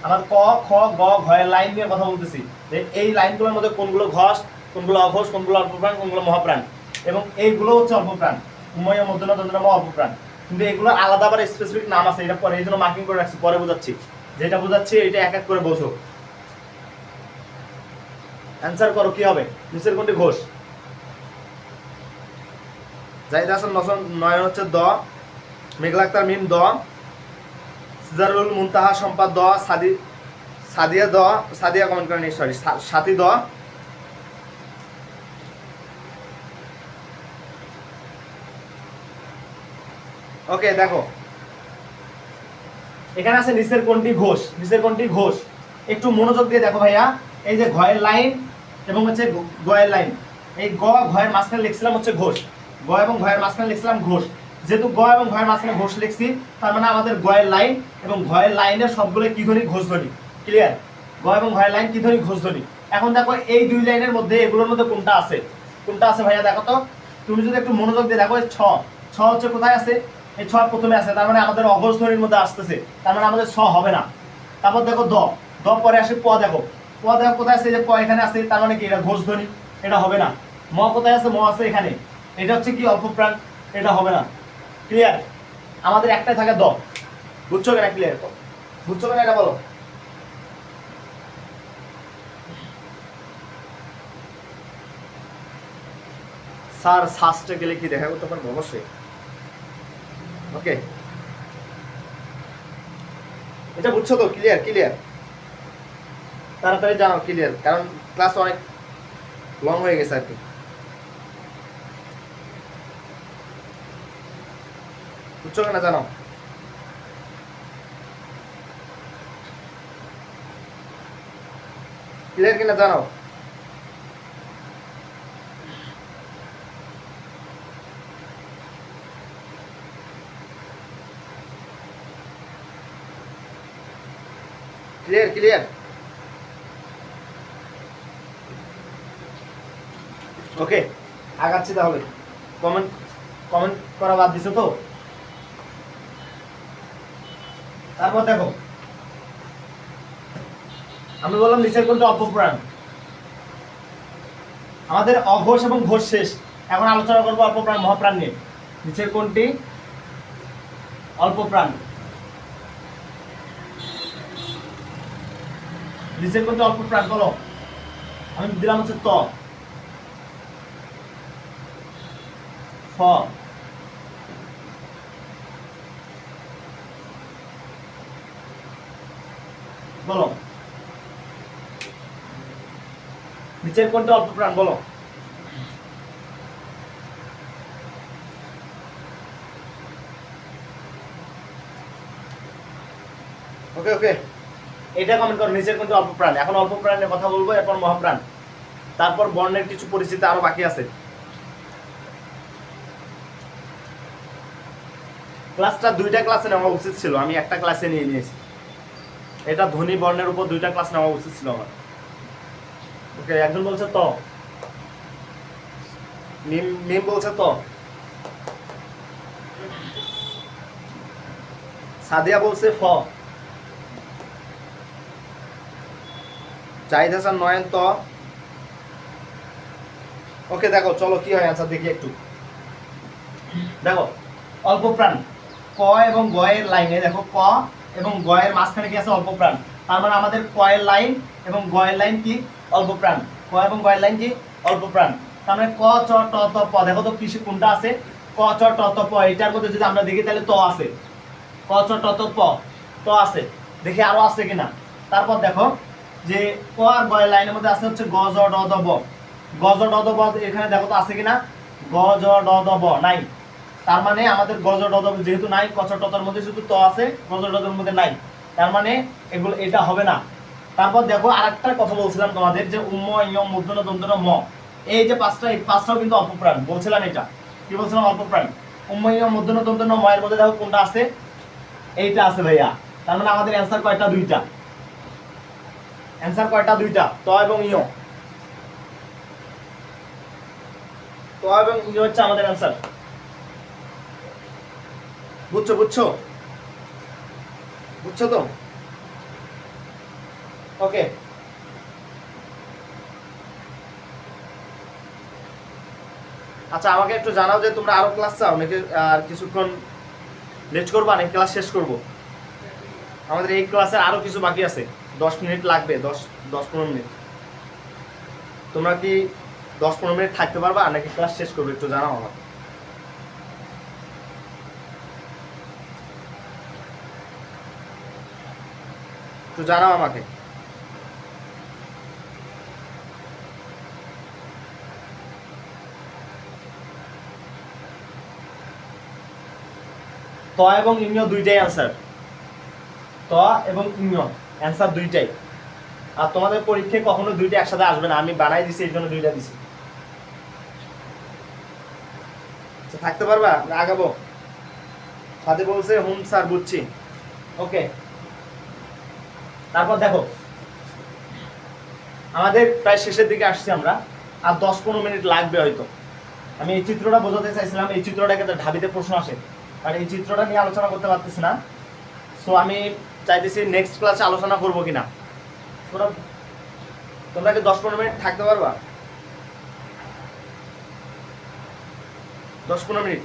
আমার ক, খ, গ, ঘ এর লাইন নিয়ে কথা বলতেছি, যে এই লাইনগুলোর মধ্যে কোনগুলো ঘোষ, কোনগুলো অঘোষ, কোনগুলো অল্পপ্রাণ, কোনগুলো মহাপ্রাণ, এবং এইগুলো হচ্ছে অল্পপ্রাণ। উময়, মধ্যন, দন্তন, ম অল্পপ্রাণ। কিন্তু এগুলো আলাদা আবার স্পেসিফিক নাম আছে, এটা পরে, এই জন্য মার্কিং করে রাখছি, পরে বোঝাচ্ছি। যেটা বোঝাচ্ছি এটা এক এক করে বোঝো। অ্যান্সার করো কি হবে, নিচের কোনটি ঘোষ? জাহিদ হাসান নয়ন হচ্ছে দ, মেঘলা আক্তার মিম দ, সিজারুল মুনতাহা সম্পাদ দ, সাদিয়া দ, সাদিয়া কমেন্ট করেন, সরি, সাথী দ। ওকে, দেখো এখানে আছে নিচের কোনটি ঘোষ, নিচের কোনটি ঘোষ। একটু মনোযোগ দিয়ে দেখো ভাইয়া, এই যে ঘয়ের লাইন এবং হচ্ছে গয়ের লাইন, এই গ ঘয়ের মাঝখানে লিখছিলাম হচ্ছে ঘোষ, গ এবং ঘয়ের মাঝখানে লিখছিলাম ঘোষ। যেহেতু গ এবং ঘয়ের মাঝখানে ঘোষ লিখছি, তার মানে আমাদের গয়ের লাইন এবং ঘয়ের লাইনের সবগুলো কি ধ্বনি? ঘোষ ধ্বনি। ক্লিয়ার? গ এবং ঘয়ের লাইন কি ধ্বনি? ঘোষ ধ্বনি। এখন দেখো এই দুই লাইনের মধ্যে এগুলোর মধ্যে কোনটা আছে, কোনটা আছে ভাইয়া দেখো তো। তুমি যদি একটু মনোযোগ দিয়ে দেখো, ছ, ছ হচ্ছে কোথায় আছে? এই ছ প্রথমে আছে, তার মানে আমাদের অঘোষ ধ্বনির মধ্যে আসতেছে, তার মানে আমাদের ছ হবে না। তারপর দেখো দ, দ পরে আসে প, দেখো প, দেখো কোথায় আছে? যে প এখানে আছে, তার মানে কি এটা ঘোষ ধ্বনি, এটা হবে না। ম কোথায় আছে? ম আছে এখানে, এটা হচ্ছে কি? অল্প প্রাণ, এটা হবে না। ক্লিয়ার? আমাদের একটাই থাকে দ। বুঝছো কেনা? ক্লিয়ার? বুঝছো কেনা এটা বলো। স্যার শাস্ত্রে গেলে কি দেখা করতে পারবো? অবশ্যই। ওকে, এটা বুঝছো তো? ক্লিয়ার? ক্লিয়ার? তাড়াতাড়ি জানাও ক্লিয়ার, কারণ ক্লাস অনেক লং হয়ে গেছে আর কি। বুঝছো কিনা জানাও। ক্লিয়ার কিনা জানাও। ক্লিয়ার? ক্লিয়ার? ওকে, আগাচ্ছি তাহলে। কমেন্ট কমেন্ট করা বাদ দিছো তো? তারপর দেখো, আমি বললাম নিচের কোনটা অল্পপ্রাণ। আমাদের অঘোষ এবং ঘোষ শেষ, এখন আলোচনা করবো অল্পপ্রাণ মহাপ্রাণ নিয়ে। নিচের কোনটি অল্পপ্রাণ? নিচের কোনটি অল্পপ্রাণ বলো। আমি দিলাম হচ্ছে ত, ফ, বলো। নিচের কোনটা অল্প প্রাণ বলো? ওকে ওকে, এটা কমেন্ট করো, নিচের কোনটা অল্প প্রাণ। এখন অল্প প্রাণের কথা বলবো, এরপর মহাপ্রাণ, তারপর বর্ণের কিছু পরিচিতি আরো বাকি আছে। ক্লাসটা 2টা ক্লাসে নেওয়া উচিত ছিল, আমি একটা ক্লাসে নিয়ে নিয়েছি। এটা ধ্বনি বর্ণের উপর 2টা ক্লাস নেওয়া উচিত ছিল আমার। ওকে, একজন বলছে তো, মিম বলছে তো, সাদিয়া বলছে ফ, জাহিদ হাসান নয়ন তো। ওকে দেখো, চলো কি হয় আনসার দেখি একটু। দেখো অল্প প্রাণ, ক এবং গ এর লাইনে দেখো, ক এবং গ এর মাঝখানে কি আছে? অল্প প্রাণ। তার মানে আমাদের ক এর লাইন এবং গ এর লাইন কি? অল্প প্রাণ। ক এবং গ এর লাইন কি? অল্প প্রাণ। তার মানে ক চ ট ত প, দেখো তো কিসে কোনটা আছে? ক চ ট ত প, এটার মধ্যে যদি আমরা দেখি তাহলে ত আছে, ক চ ট ত প, ত আছে, দেখি আরো আছে কিনা। তারপর দেখো যে ক আর গ এর লাইনের মধ্যে আছে হচ্ছে গ জ ড দ ব, গ জ ড দ ব, এখানে দেখো তো আছে কিনা? গ জ ড দ ব নাই। তার মানে আমাদের গজ ড যেহেতু নাই, কচ টতর মধ্যে শুধু ত আছে, গজ ডর মধ্যে নাই, তার মানে এগুলো এটা হবে না। তারপর দেখো আরেকটা কথা বলছিলাম তোমাদের যে উম ইয়ম মূর্ধন্য দন্তন্য ম, এই যে পাঁচটা, এই পাঁচটাও কিন্তু অল্প প্রাণ বলছিলাম। এটা কি বলছিলাম? অল্প প্রাণ। উম ইয়ম মূর্ধন্য দন্তন্য ম এর মধ্যে দেখো কোনটা আছে? এইটা আছে ভাইয়া। তার মানে আমাদের অ্যান্সার কয়টা? 2টা। অ্যান্সার কয়টা? 2টা, ত এবং ইয়। ত এবং ইয় হচ্ছে আমাদের অ্যান্সার। বুঝছো বুঝছো বুঝছো তো? ওকে, আচ্ছা আমাকে একটু জানাও যে তোমরা আরো ক্লাস চাও নাকি আর কিছুক্ষণ লেট করবা নাকি ক্লাস শেষ করব? আমাদের এই ক্লাসে আরো কিছু বাকি আছে, 10 মিনিট লাগবে, 10-15 মিনিট। তোমরা কি 10-15 মিনিট থাকতে পারবা নাকি ক্লাস শেষ করবে? একটু জানাও আমাকে, একটু জানাও আমাকে। ত এবং ইঞ্জ 2টাই অ্যান্সার, ত এবং ইঞ্জ অ্যান্সার 2টাই। আর তোমাদের পরীক্ষায় কখনো 2টা একসাথে আসবে না, আমি বানাই দিছি এই জন্য 2টা দিছি। থাকতে পারবা? আগাবো? সাথে বলছে হুম স্যার বুঝছি। ওকে, তারপর দেখো আমাদের প্রায় শেষের দিকে আসছি আমরা, আর 10-15 মিনিট লাগবে হয়তো। আমি এই চিত্রটা বোঝাতে চাইছিলাম, এই চিত্রটাকে ঢাবিতে প্রশ্ন আসে, আর এই চিত্রটা নিয়ে আলোচনা করতে পারতেছি না। সো আমি চাইতেছি নেক্সট ক্লাসে আলোচনা করবো কিনা। তোমরা কি 10-15 মিনিট থাকতে পারবা? 10-15 মিনিট।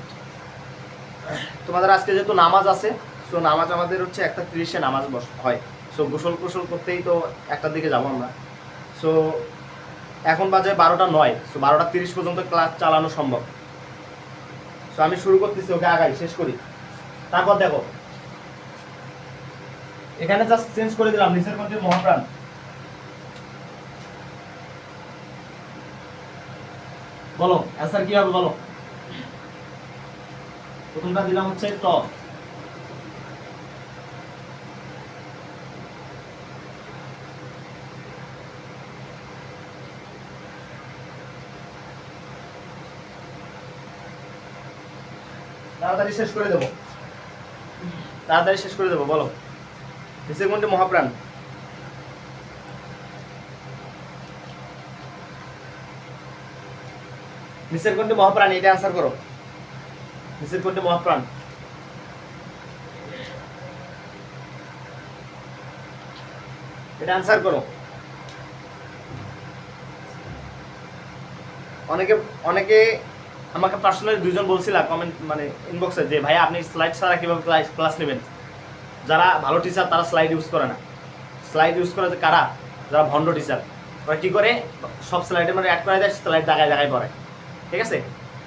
তোমাদের আজকে যেহেতু নামাজ আছে, সো নামাজ আমাদের হচ্ছে 1:30-এ নামাজ হয়। সো গোসল করতেই তো 1টার দিকে যাবো আমরা। সো এখন বাজে 12টা 9, সো 12টা 30 পর্যন্ত ক্লাস চালানো সম্ভব। সো আমি শুরু করতেছি, ওকে আগাই শেষ করি। তারপর দেখো এখানে জাস্ট চেঞ্জ করে দিলাম নিচের মধ্যে মহাপ্রাণ। বলো অ্যান্সার কি হবে বলো? প্রথমটা দিলাম হচ্ছে ট, তাড়াতাড়ি শেষ করে দেবো, তাড়াতাড়ি শেষ করে দেবো। বলো নিচের কোনটি মহাপ্রাণ? নিচের কোনটি মহাপ্রাণ? এটা অ্যান্সার করো। নিচের কোনটি মহাপ্রাণ? এটা অ্যান্সার করো। অনেকে অনেকে আমাকে পার্সোনালি 2জন বলছিল কমেন্ট মানে ইনবক্সে যে ভাইয়া আপনি স্লাইড ছাড়া কীভাবে ক্লাস নেবেন? যারা ভালো টিচার তারা স্লাইড ইউজ করে না। স্লাইড ইউজ করে কারা? যারা ভণ্ড টিচার। ওরা কী করে? সব স্লাইডের মানে অ্যাড করে দেয়, স্লাইড জায়গায় জায়গায় পড়ে। ঠিক আছে?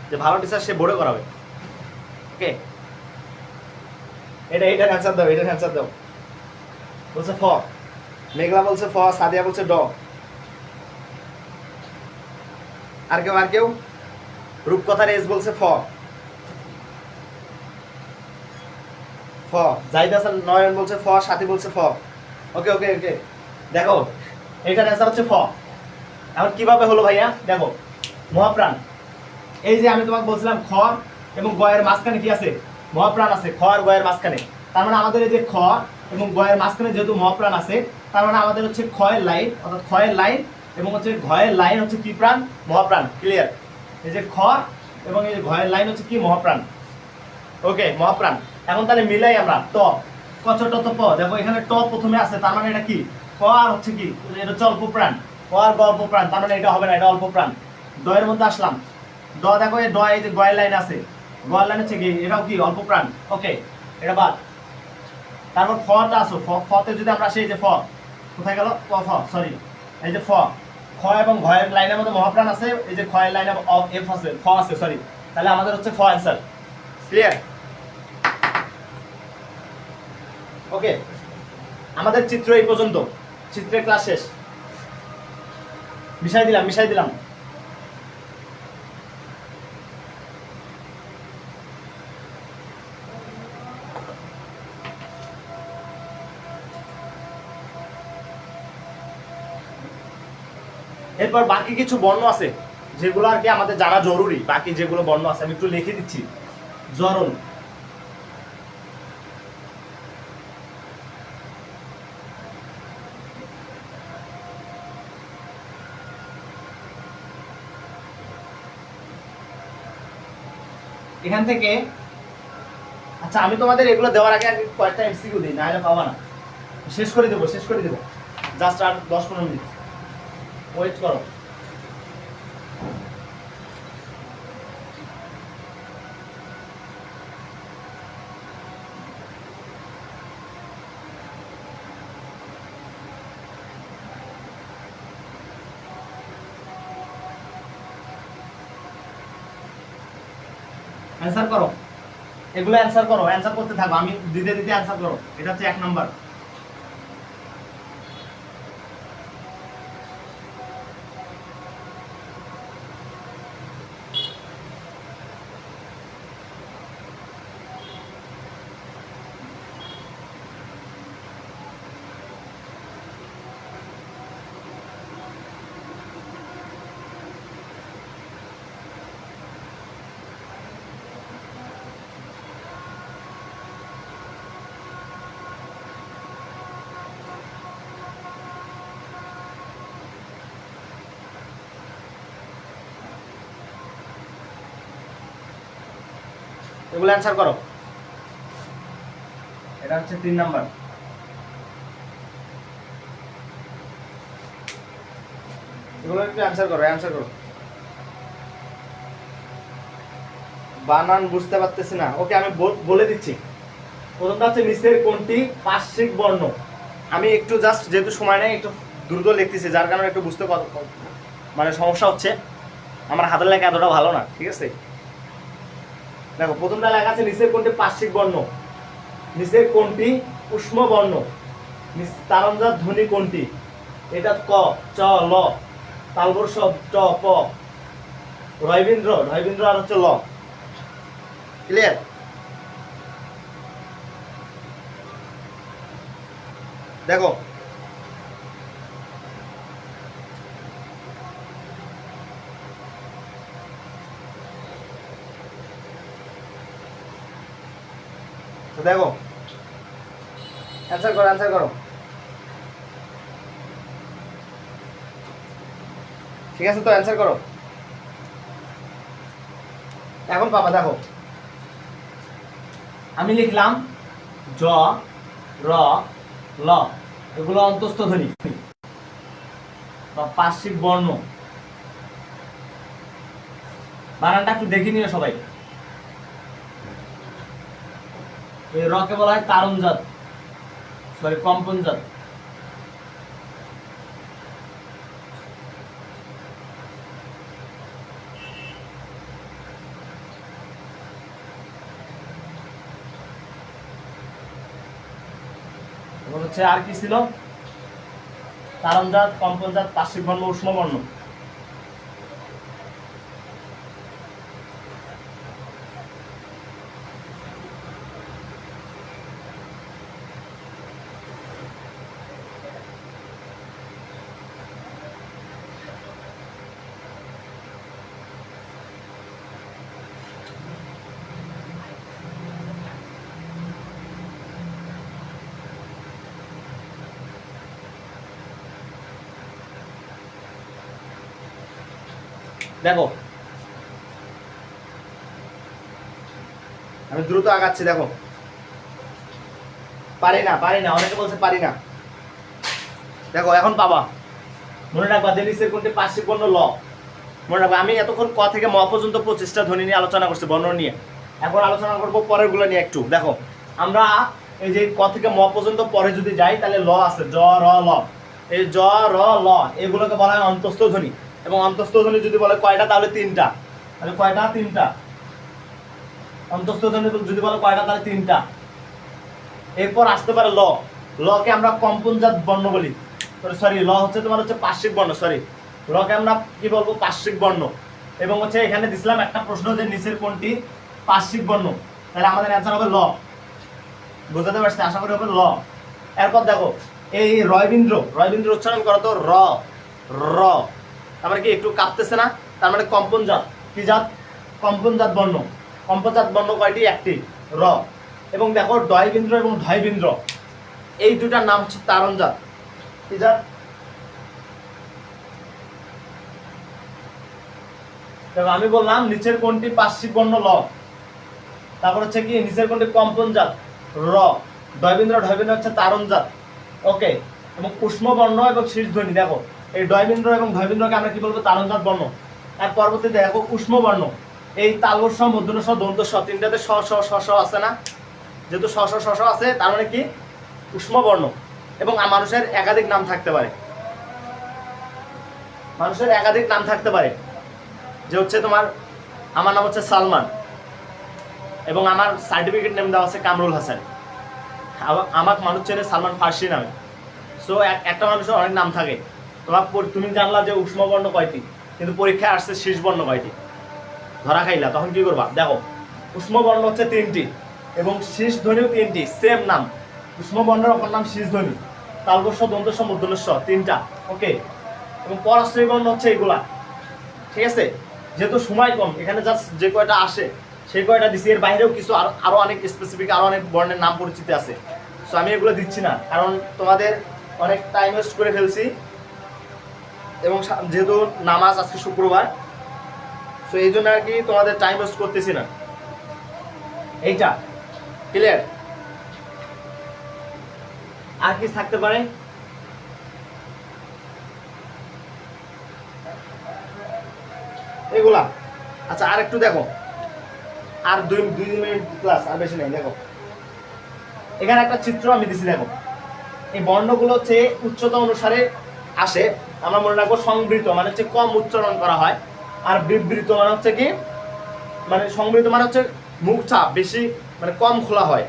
যে ভালো টিচার সে বোর্ডে করাবে। ওকে, এটার অ্যান্সার দাও, এটার অ্যান্সার দাও। বলছে ফ, মেঘলা বলছে ফ, সাদিয়া বলছে ড। আর কেউ রূপকথার এস বলছে ফ। জাহিদ হাসান নয়ন বলছে ফ, সাথী বলছে ফ। ওকে ওকে ওকে, দেখো এটার অ্যান্সার হচ্ছে ফ। এখন কিভাবে হলো ভাইয়া? দেখো মহাপ্রাণ, এই যে আমি তোমাকে বলছিলাম খ এবং গয়ের মাঝখানে কি আছে? মহাপ্রাণ আছে, খ আর গয়ের মাঝখানে। তার মানে আমাদের এই যে খ এবং গয়ের মাঝখানে যেহেতু মহাপ্রাণ আছে, তার মানে আমাদের হচ্ছে ক্ষয়ের লাইন, অর্থাৎ ক্ষয়ের লাইন এবং হচ্ছে ঘয়ের লাইন হচ্ছে কি প্রাণ? মহাপ্রাণ। ক্লিয়ার? এই যে খ এবং এই যে ঘয়ের লাইন হচ্ছে কি? মহাপ্রাণ। ওকে, মহাপ্রাণ। এখন তাহলে মিলাই আমরা ট, কচ ট প। দেখো এখানে ট প্রথমে আছে, তার মানে এটা কি? ক আর হচ্ছে কি? এটা হচ্ছে অল্প প্রাণ। ক আর গ অল্প প্রাণ, তার মানে এটা হবে না, এটা অল্প প্রাণ। দয়ের মধ্যে আসলাম, দ, দেখো এই ড, এই যে গয়ের লাইন আছে, গয়ের লাইন হচ্ছে কি? এটাও কি? অল্প প্রাণ। ওকে, এটা বাদ। তারপর ফটা আসো, ফতে যদি আমরা আসি, এই যে ফ কোথায় গেল? ক ফ, সরি, এই যে ফ, খ এবং ঘয়ের লাইনের মধ্যে মহাপ্রাণ আছে, এই যে ক্ষয়ের লাইনে এফ আছে, ফ আছে, সরি। তাহলে আমাদের হচ্ছে ফ অ্যান্সার। ক্লিয়ার? ওকে, আমাদের চিত্র এই পর্যন্ত, চিত্রের ক্লাস শেষ। মিশাই দিলাম। এরপর বাকি কিছু বর্ণ আছে যেগুলো আর কি আমাদের জানা জরুরি। বাকি যেগুলো বর্ণ আছে আমি একটু লিখে দিচ্ছি। জরণ, এখান থেকে, আচ্ছা আমি তোমাদের এগুলো দেওয়ার আগে কয়েকটা এমসিকিউ দিই, না হলে পাবা না। শেষ করে দেবো জাস্ট আর 10-15 মিনিট ওয়েট করো। অ্যান্সার করো, এগুলো অ্যান্সার করো, অ্যান্সার করতে থাকো, আমি দিতে অ্যান্সার করো। এটা হচ্ছে 1 নাম্বার। এগুলো অ্যান্সার করো। এটা হচ্ছে 3 নাম্বার। এগুলো একটু অ্যান্সার করো। বানান বুঝতে পারতেছি না। ওকে, আমি বলে দিচ্ছি। প্রথমটা হচ্ছে নিচের কোনটি পার্শ্বিক বর্ণ। আমি একটু জাস্ট যেহেতু সময় নেই, একটু দ্রুত লিখতেছি, যার কারণে একটু বুঝতে মানে সমস্যা হচ্ছে। আমার হাতের লেখা এতটা ভালো না, ঠিক আছে? দেখো প্রথমটা লেখা আছে নিচের কোনটি পার্শ্বিক বর্ণ, নিচের কোনটি উষ্ম বর্ণ, তালঞ্জাত ধ্বনি কোনটি? এটা ক, চ, ল, তালবর্ষ ট, প, রয়বিন্দ্র আর হচ্ছে ল। ক্লিয়ার? দেখো দেখো অ্যান্সার করো। ঠিক আছে তো, অ্যান্সার করো। এখন পাবা, দেখো আমি লিখলাম জ, র, ল, এগুলো অন্তস্থ ধ্বনি বা পার্শ্বিক বর্ণ। বানানটা একটু দেখে নিও সবাই। এই র কে বলা হয় তারণজাত, সরি কম্পনজাত। হচ্ছে আর কি ছিল? তারণজাত, কম্পনজাত, পার্শ্বিক বর্ণ, উষ্ম বর্ণ। দেখো আমি দ্রুত আগাচ্ছি, দেখো পারি না, অনেকে বলছে পারি না। দেখো এখন পাবা, মনে রাখবা যে নিচের কোনটি পার্শ্বিক বর্ণ ল। মনে রাখবা আমি এতক্ষণ ক থেকে ম পর্যন্ত 25টা ধ্বনি নিয়ে আলোচনা করছি, বর্ণ নিয়ে। এখন আলোচনা করবো পরের গুলো নিয়ে একটু। দেখো আমরা এই যে ক থেকে ম পর্যন্ত পরে যদি যাই তাহলে ল আছে, জ র ল। এই জ র ল এগুলোকে বলা হয় অন্তস্থ ধ্বনি। এবং অন্তস্থ ধ্বনি যদি বলে কয়টা, তাহলে 3টা। তাহলে কয়টা? 3টা। অন্তস্থ ধ্বনি যদি বলে কয়টা, তাহলে 3টা। এরপর আসতে পারে ল। লকে আমরা কম্পনজাত বর্ণ বলি, সরি ল হচ্ছে তোমার হচ্ছে পার্শ্বিক বর্ণ, সরি লকে আমরা কি বলবো? পার্শ্বিক বর্ণ। এবং হচ্ছে এখানে দিছিলাম একটা প্রশ্ন যে নিচের কোনটি পার্শ্বিক বর্ণ, তাহলে আমাদের অ্যান্সার হবে ল। বুঝতে পারছি? আশা করি হবে ল। এরপর দেখো এই রয়বিন্দ্র উচ্চারণ করো তো র র, তার মানে কি একটু কাঁপতেছে না? তার মানে কম্পনজাত। কি জাত? কম্পনজাত বর্ণ। কম্পনজাত বর্ণ কয়টি? একটি, র। এবং দেখো ডয়বিন্দ্র এবং ধয়বিন্দ্র এই দুটার নাম হচ্ছে তারণজাত। কি জাত? আমি বললাম নিচের কোনটি পার্শ্বিক বর্ণ ল, তারপর হচ্ছে কি নিচের কোনটি কম্পনজাত র, ডয়বিন্দ্র হচ্ছে তারণজাত। ওকে। এবং উষ্ম বর্ণ এবং শীর্ষ ধ্বনি, দেখো এই ডয়বিন্দ্র এবং ধয়বিন্দ্রকে আমরা কি বলবো? তারণজাত বর্ণ। আর পরবর্তীতে দেখো উষ্ম বর্ণ, এই তালবস্য মূর্ধন্য দন্ত স, তিনটাতে স স স স আছে না? যেহেতু স স স স আছে তার মানে কি উষ্ম বর্ণ। এবং মানুষের একাধিক নাম থাকতে পারে, মানুষের একাধিক নাম থাকতে পারে। যে হচ্ছে তোমার আমার নাম হচ্ছে সালমান এবং আমার সার্টিফিকেট নেম দেওয়া আছে কামরুল হাসান। আমাকে মানুষ চেনে সালমান ফার্সি নামে। সো একটা মানুষের অনেক নাম থাকে। তুমি জানলা যে উষ্ম বর্ণ কয়টি, কিন্তু পরীক্ষায় আসছে শীর্ষ বর্ণ কয়টি, ধরা খাইলা, তখন কি করবা? দেখো উষ্ম বর্ণ হচ্ছে 3টি এবং শীর্ষ ধ্বনিও 3টি, সেম নাম। উষ্ম বর্ণের অপর নাম শীর্ষ ধ্বনি, তালবস্য দন্তস্ব মূর্ধন্যস্ব, 3টা। ওকে। এবং পরাশ্রয়ী বর্ণ হচ্ছে এগুলা। ঠিক আছে? যেহেতু সময় কম, এখানে জাস্ট যে কয়টা আসে সেই কয়টা দিচ্ছি। এর বাইরেও কিছু আরো অনেক স্পেসিফিক আরো অনেক বর্ণের নাম পরিচিতি আছে। সো আমি এগুলো দিচ্ছি না, কারণ তোমাদের অনেক টাইম ওয়েস্ট করে ফেলছি। এবং যেহেতু নামাজ আজকে শুক্রবার, সো এই জন্য আর কি তোমাদের টাইম ওয়েস্ট করতেছি না। এইটা ক্লিয়ার? আর কি থাকতে পারে? এগুলা। আচ্ছা আর একটু দেখো, আর দুই মিনিট ক্লাস, আর বেশি নেই। দেখো এখানে একটা চিত্র আমি দিছি, দেখো এই বর্ণগুলো হচ্ছে উচ্চতা অনুসারে আসে। আমরা মনে রাখবো সংবৃত মানে হচ্ছে কম উচ্চারণ করা হয়, আর বিবৃত মানে হচ্ছে কি, মানে সংবৃত মানে হচ্ছে মুখটা বেশি মানে কম খোলা হয়,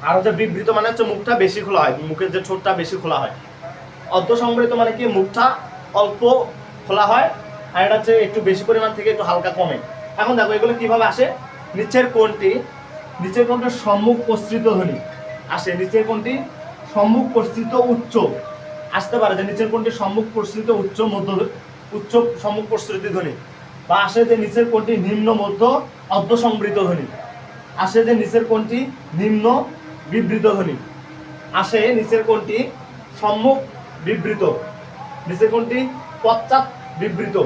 আর হচ্ছে বিবৃত মানে হচ্ছে মুখটা বেশি খোলা হয়, মুখের যে ঠোঁটটা বেশি খোলা হয়। অর্ধ সংবৃত মানে কি মুখটা অল্প খোলা হয়, আর এটা হচ্ছে একটু বেশি পরিমাণ থেকে একটু হালকা কমে। এখন দেখো এগুলো কিভাবে আসে। নিচের কোনটি সম্মুখ প্রসৃত ধ্বনি আসে? নিচের কোনটি সম্মুখ প্রসৃত উচ্চ আসতে পারে? যে নিচের কোনটি সম্মুখ প্রসৃত উচ্চ মধ্য উচ্চ সম্মুখ প্রসৃত ধ্বনি, বা আসে যে নিচের কোনটি নিম্ন মধ্য অর্ধ সংবৃত ধ্বনি, আসে যে নিচের কোনটি নিম্ন বিবৃত ধ্বনি, আসে নিচের কোনটি সম্মুখ বিবৃত, নিচের কোনটি পশ্চাৎ বিবৃত।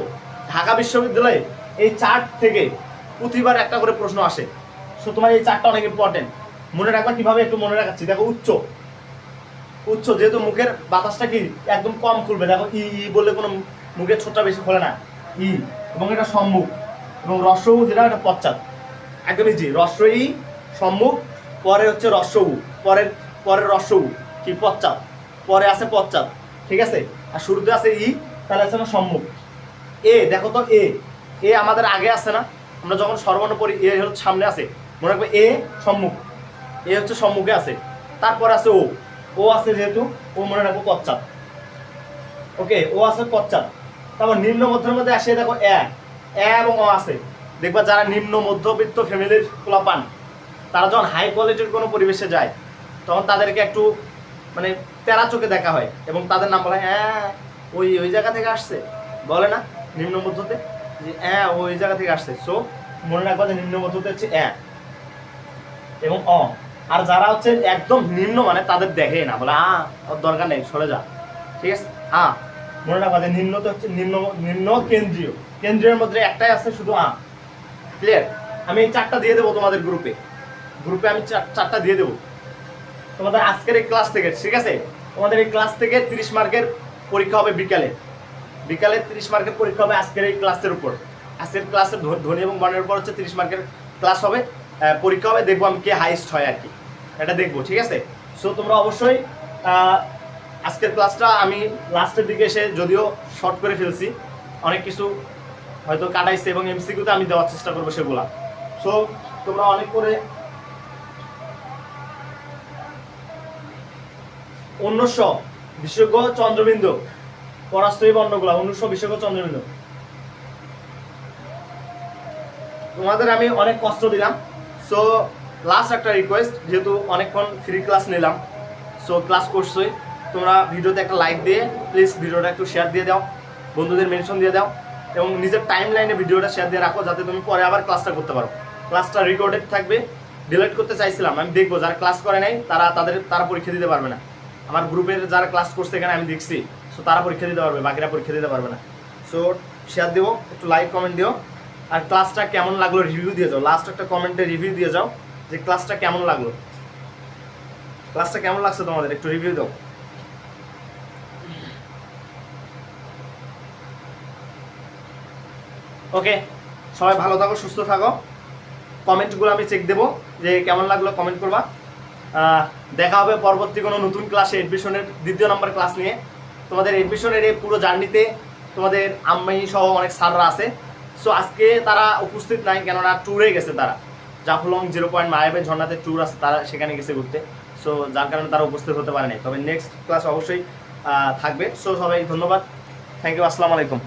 ঢাকা বিশ্ববিদ্যালয়ে এই চার্ট থেকে প্রতিবার একটা করে প্রশ্ন আসে। সো তোমার এই চারটা অনেক ইম্পর্টেন্ট, মনে রাখবা। কিভাবে একটু মনে রাখাচ্ছি। দেখো উচ্চ যেহেতু মুখের বাতাসটা কি একদম কম খুলবে, দেখো ই ই বললে কোনো মুখের ছোটটা বেশি খোলে না, ই। এবং এটা সম্মুখ, এবং রস্য উ যেটা এটা পশ্চাৎ, একদম ইজি। রস্য ই সম্মুখ, পরে হচ্ছে রস্য উ, পরের রস্য উ কি পশ্চাৎ, পরে আছে পশ্চাৎ। ঠিক আছে? আর শুরুতে আছে ই, তাহলে আছে না সম্মুখ। এ দেখো তো এ আমাদের আগে আছে না? আমরা যখন সর্বর্ণ পড়ি এ হচ্ছে সামনে আছে, মনে রাখবে এ সম্মুখ, এ হচ্ছে সম্মুখে আছে। তারপর আছে ও আছে, যেহেতু ও মনে রাখবো পশ্চাৎ। ওকে, ও আছে পশ্চাৎ। তারপর নিম্ন মধ্যের মধ্যে আসে দেখো এ এবং অ আছে। দেখবা যারা নিম্ন মধ্যবিত্ত ফ্যামিলির পোলাপান, তারা যখন হাই কোয়ালিটির কোনো পরিবেশে যায় তখন তাদেরকে একটু মানে তেরা চোখে দেখা হয়, এবং তাদের নাম বলা হয় হ্যাঁ ওই জায়গা থেকে আসছে, বলে না নিম্ন মধ্যতে, যে হ্যাঁ ওই জায়গা থেকে আসছে। সো মনে রাখবা যে নিম্ন মধ্যতে হচ্ছে এবং অ। আর যারা হচ্ছে একদম নিম্ন মানে তাদের দেখে না, বলে ওর দরকার নেই, সরে যা। ঠিক আছে? মনে রাখবা যে নিম্নতে হচ্ছে নিম্ন কেন্দ্রীয়, কেন্দ্রীয়ের মধ্যে একটাই আছে শুধু আ। ক্লিয়ার? আমি এই 4টা দিয়ে দেবো তোমাদের গ্রুপে আমি 4টা দিয়ে দেবো তোমাদের আজকের এই ক্লাস থেকে, ঠিক আছে? তোমাদের এই ক্লাস থেকে 30 মার্কের পরীক্ষা হবে বিকালে 30 মার্কের পরীক্ষা হবে আজকের এই ক্লাসের উপর। আজকের ক্লাসের ধ্বনি এবং বর্ণের উপর হচ্ছে 30 মার্কের ক্লাস হবে, পরীক্ষা হবে, দেখবো আমি কে হাইস্ট হয় আর কি, এটা দেখবো, ঠিক আছে? সো তোমরা অবশ্যই আজকের ক্লাসটা আমি লাস্টের দিকে এসে যদিও শর্ট করে ফেলছি, অনেক কিছু হয়তো কাটাইছে এবং এমসিকিউতে আমি দেওয়ার চেষ্টা করবো সেগুলা। সো তোমরা অনেক করে অন্যস্ব বিশেষজ্ঞ চন্দ্রবিন্দু পরাস্তরী বর্ণগুলা, অন্যস্ব বিশেষজ্ঞ চন্দ্রবিন্দু, তোমাদের আমি অনেক কষ্ট দিলাম। সো লাস্ট একটা রিকোয়েস্ট, যেহেতু অনেকক্ষণ ফ্রি ক্লাস নিলাম, সো ক্লাস করছোই, তোমরা ভিডিওতে একটা লাইক দিয়ে প্লিজ ভিডিওটা একটু শেয়ার দিয়ে দাও, বন্ধুদের মেনশন দিয়ে দাও এবং নিজের টাইম লাইনে ভিডিওটা শেয়ার দিয়ে রাখো, যাতে তুমি পরে আবার ক্লাসটা করতে পারো। ক্লাসটা রেকর্ডেড থাকবে, ডিলিট করতে চাইছিলাম, আমি দেখবো যারা ক্লাস করে নাই তারা পরীক্ষা দিতে পারবে না। আমার গ্রুপের যারা ক্লাস করছে এখানে আমি দেখছি, সো তারা পরীক্ষা দিতে পারবে, বাকিরা পরীক্ষা দিতে পারবে না। সো শেয়ার দিও, একটু লাইক কমেন্ট দিও, আর ক্লাসটা কেমন লাগলো রিভিউ দিয়ে যাও, লাস্ট একটা কমেন্টে রিভিউ দিয়ে যাও যে ক্লাসটা কেমন লাগলো, ক্লাসটা কেমন লাগছে তোমাদের, একটু রিভিউ দাও। ওকে, সবাই ভালো থাকো, সুস্থ থাকো। কমেন্টগুলো আমি চেক দেবো যে কেমন লাগলো, কমেন্ট করবা। দেখা হবে পরবর্তী কোনো নতুন ক্লাসে, এডমিশনের 2য় নম্বর ক্লাস নিয়ে। তোমাদের এডমিশনের এই পুরো জার্নিতে তোমাদের আমি সহ অনেক স্যাররা আছে। সো আজকে তারা উপস্থিত নাই, কেননা ট্যুরে গেছে তারা, জাফলং 0 পয়েন্ট মায়াবে ঝর্ণাতে ট্যুর আছে, তারা সেখানে গেছে ঘুরতে। সো যার কারণে তারা উপস্থিত হতে পারে নাই, তবে নেক্সট ক্লাস অবশ্যই থাকবে। সো সবাই ধন্যবাদ, থ্যাংক ইউ, আসসালামু আলাইকুম।